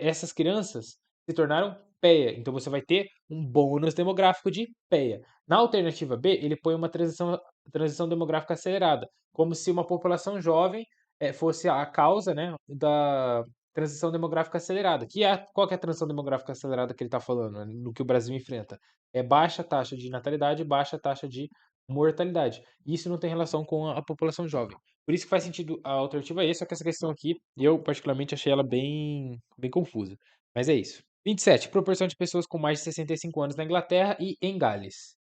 A: essas crianças se tornaram PEA. Então você vai ter um bônus demográfico de PEA. Na alternativa B, ele põe uma transição demográfica acelerada, como se uma população jovem fosse a causa, né, da transição demográfica acelerada. Qual que é a transição demográfica acelerada que ele está falando, né, no que o Brasil enfrenta? É baixa taxa de natalidade, baixa taxa de mortalidade. Isso não tem relação com a população jovem. Por isso que faz sentido a alternativa E, só que essa questão aqui, eu particularmente achei ela bem confusa. Mas é isso. 27. Proporção de pessoas com mais de 65 anos na Inglaterra e em Gales.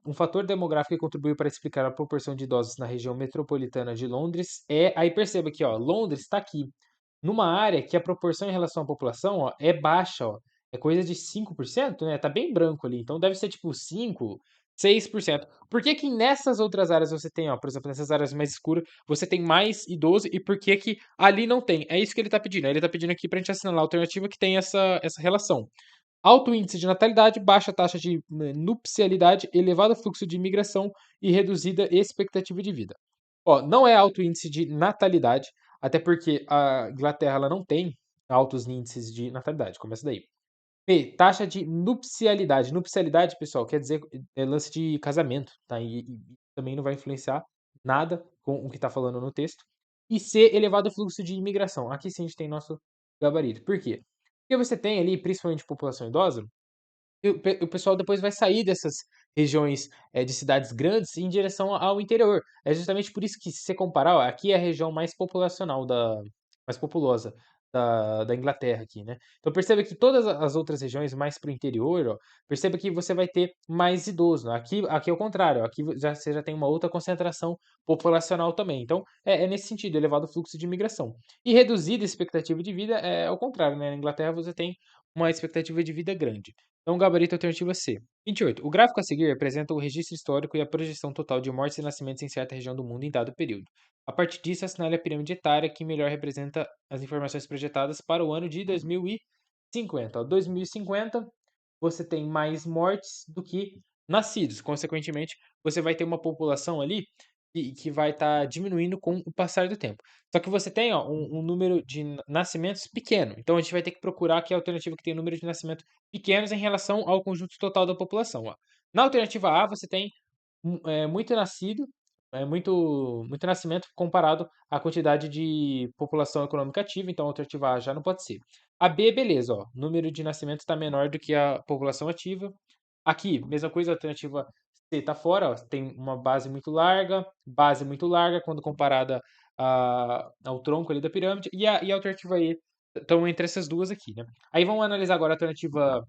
A: Um fator demográfico que contribuiu para explicar a proporção de idosos na região metropolitana de Londres Aí perceba aqui, ó, Londres está aqui, numa área que a proporção em relação à população, ó, é baixa, ó. É coisa de 5%, né? Tá bem branco ali. Então deve ser tipo 5, 6%. Por que que nessas outras áreas você tem, ó, por exemplo, nessas áreas mais escuras, você tem mais idoso e por que que ali não tem? É isso que ele tá pedindo. Ele tá pedindo aqui pra gente assinalar a alternativa que tem essa relação. Alto índice de natalidade, baixa taxa de nupcialidade, elevado fluxo de imigração e reduzida expectativa de vida. Ó, não é alto índice de natalidade, até porque a Inglaterra ela não tem altos índices de natalidade. Começa daí. P, taxa de nupcialidade. Nupcialidade, pessoal, quer dizer lance de casamento, tá? E também não vai influenciar nada com o que está falando no texto. E C, elevado fluxo de imigração. Aqui sim a gente tem nosso gabarito. Por quê? Porque você tem ali, principalmente população idosa, o pessoal depois vai sair regiões de cidades grandes em direção ao interior. É justamente por isso que, se você comparar, ó, aqui é a região mais populacional mais populosa da Inglaterra aqui, né? Então perceba que todas as outras regiões mais para o interior, ó, perceba que você vai ter mais idoso, né? Aqui é o contrário, ó, aqui você já tem uma outra concentração populacional também. Então é nesse sentido, elevado fluxo de imigração. E reduzida expectativa de vida é ao contrário, né? Na Inglaterra você tem uma expectativa de vida grande. Então, gabarito alternativa C. 28. O gráfico a seguir apresenta o registro histórico e a projeção total de mortes e nascimentos em certa região do mundo em dado período. A partir disso, assinale a pirâmide etária que melhor representa as informações projetadas para o ano de 2050. 2050, você tem mais mortes do que nascidos. Consequentemente, você vai ter uma população ali que vai estar diminuindo com o passar do tempo. Só que você tem ó, um número de nascimentos pequeno. Então, a gente vai ter que procurar que é a alternativa que tem um número de nascimentos pequenos em relação ao conjunto total da população. Ó. Na alternativa A, você tem muito nascido, muito nascimento comparado à quantidade de população econômica ativa, então a alternativa A já não pode ser. A B, beleza, ó, número de nascimentos está menor do que a população ativa. Aqui, mesma coisa, a alternativa C está fora, ó, tem uma base muito larga quando comparada ao tronco ali da pirâmide, e a alternativa E estão entre essas duas aqui, né? Aí vamos analisar agora a alternativa,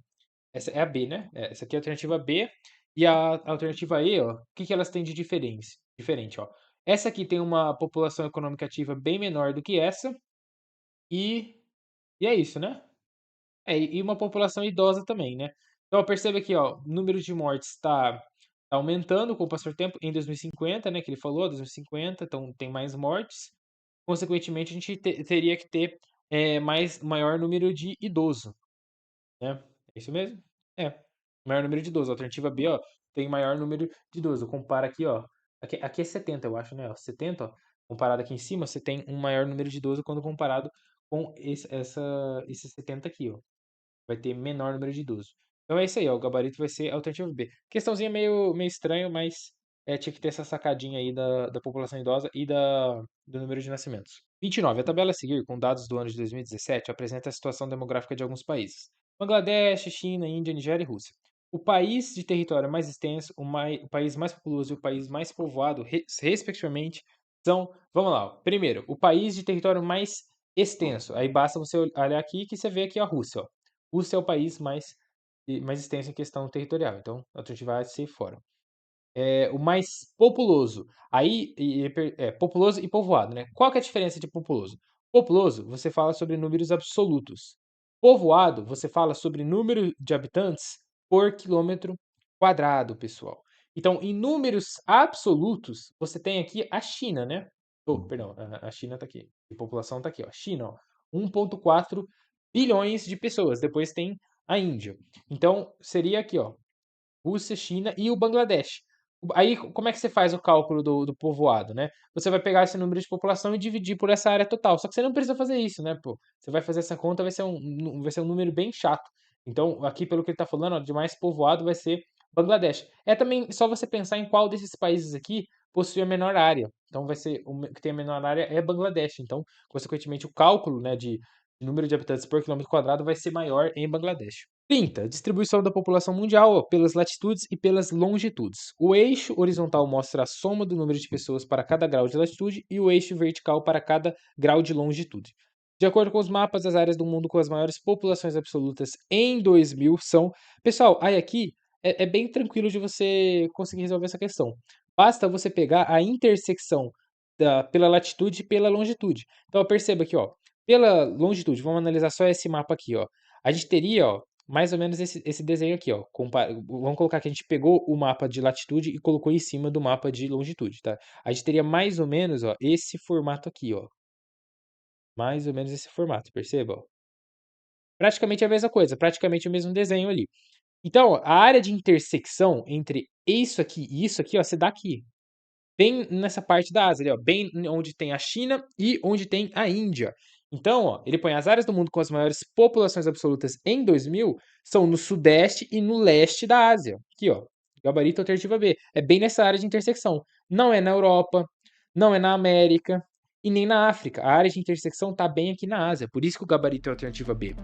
A: essa é a B, né? Essa aqui é a alternativa B, e a alternativa E, ó, o que elas têm de diferente, ó. Essa aqui tem uma população econômica ativa bem menor do que essa, e, e é isso, né? E uma população idosa também, né? Então, perceba aqui, ó, o número de mortes está aumentando com o passar do tempo em 2050, né? Que ele falou, 2050, então tem mais mortes. Consequentemente, a gente teria que ter maior número de idoso, né? É isso mesmo? É. Maior número de idosos. Alternativa B, ó, tem maior número de idosos. Compara aqui, ó. Aqui é 70, eu acho, né? Ó, 70, ó. Comparado aqui em cima, você tem um maior número de idosos quando comparado com esse 70 aqui, ó. Vai ter menor número de idosos. Então é isso aí, ó. O gabarito vai ser a alternativa B. Questãozinha meio estranho, mas tinha que ter essa sacadinha aí da população idosa e do número de nascimentos. 29. A tabela a seguir, com dados do ano de 2017, apresenta a situação demográfica de alguns países. Bangladesh, China, Índia, Nigéria e Rússia. O país de território mais extenso, o país mais populoso e o país mais povoado, respectivamente, são. Vamos lá. Ó. Primeiro, o país de território mais extenso. Aí basta você olhar aqui que você vê aqui a Rússia. Ó. Rússia é o país mais extenso em questão territorial. Então, a alternativa vai ser fora. O mais populoso. Aí, populoso e povoado, né? Qual que é a diferença de populoso? Populoso, você fala sobre números absolutos. Povoado, você fala sobre número de habitantes por quilômetro quadrado, pessoal. Então, em números absolutos, você tem aqui a China, né? Perdão, a China está aqui. A população está aqui, ó. China, ó, 1,4 bilhões de pessoas. Depois tem a Índia. Então, seria aqui, ó, Rússia, China e o Bangladesh. Aí, como é que você faz o cálculo do povoado, né? Você vai pegar esse número de população e dividir por essa área total. Só que você não precisa fazer isso, né, pô? Você vai fazer essa conta, vai ser um número bem chato. Então, aqui, pelo que ele está falando, ó, de mais povoado vai ser Bangladesh. É também só você pensar em qual desses países aqui possui a menor área. Então, vai ser o que tem a menor área é Bangladesh. Então, consequentemente, o cálculo, né, de número de habitantes por quilômetro quadrado vai ser maior em Bangladesh. 30. Distribuição da população mundial pelas latitudes e pelas longitudes. O eixo horizontal mostra a soma do número de pessoas para cada grau de latitude e o eixo vertical para cada grau de longitude. De acordo com os mapas, as áreas do mundo com as maiores populações absolutas em 2000 são... Pessoal, aí aqui é bem tranquilo de você conseguir resolver essa questão. Basta você pegar a intersecção pela latitude e pela longitude. Então, perceba aqui, ó, pela longitude, vamos analisar só esse mapa aqui, ó. A gente teria, ó, mais ou menos esse desenho aqui, ó. Vamos colocar que a gente pegou o mapa de latitude e colocou em cima do mapa de longitude, tá? A gente teria mais ou menos, ó, esse formato aqui, ó. Mais ou menos esse formato, perceba, ó. Praticamente a mesma coisa, praticamente o mesmo desenho ali. Então, ó, a área de intersecção entre isso aqui e isso aqui, ó, se dá aqui. Bem nessa parte da Ásia, ali, ó, bem onde tem a China e onde tem a Índia. Então, ó, ele põe as áreas do mundo com as maiores populações absolutas em 2000 são no sudeste e no leste da Ásia. Aqui, ó, gabarito alternativa B. É bem nessa área de intersecção. Não é na Europa, não é na América e nem na África. A área de intersecção está bem aqui na Ásia. Por isso que o gabarito é alternativa B.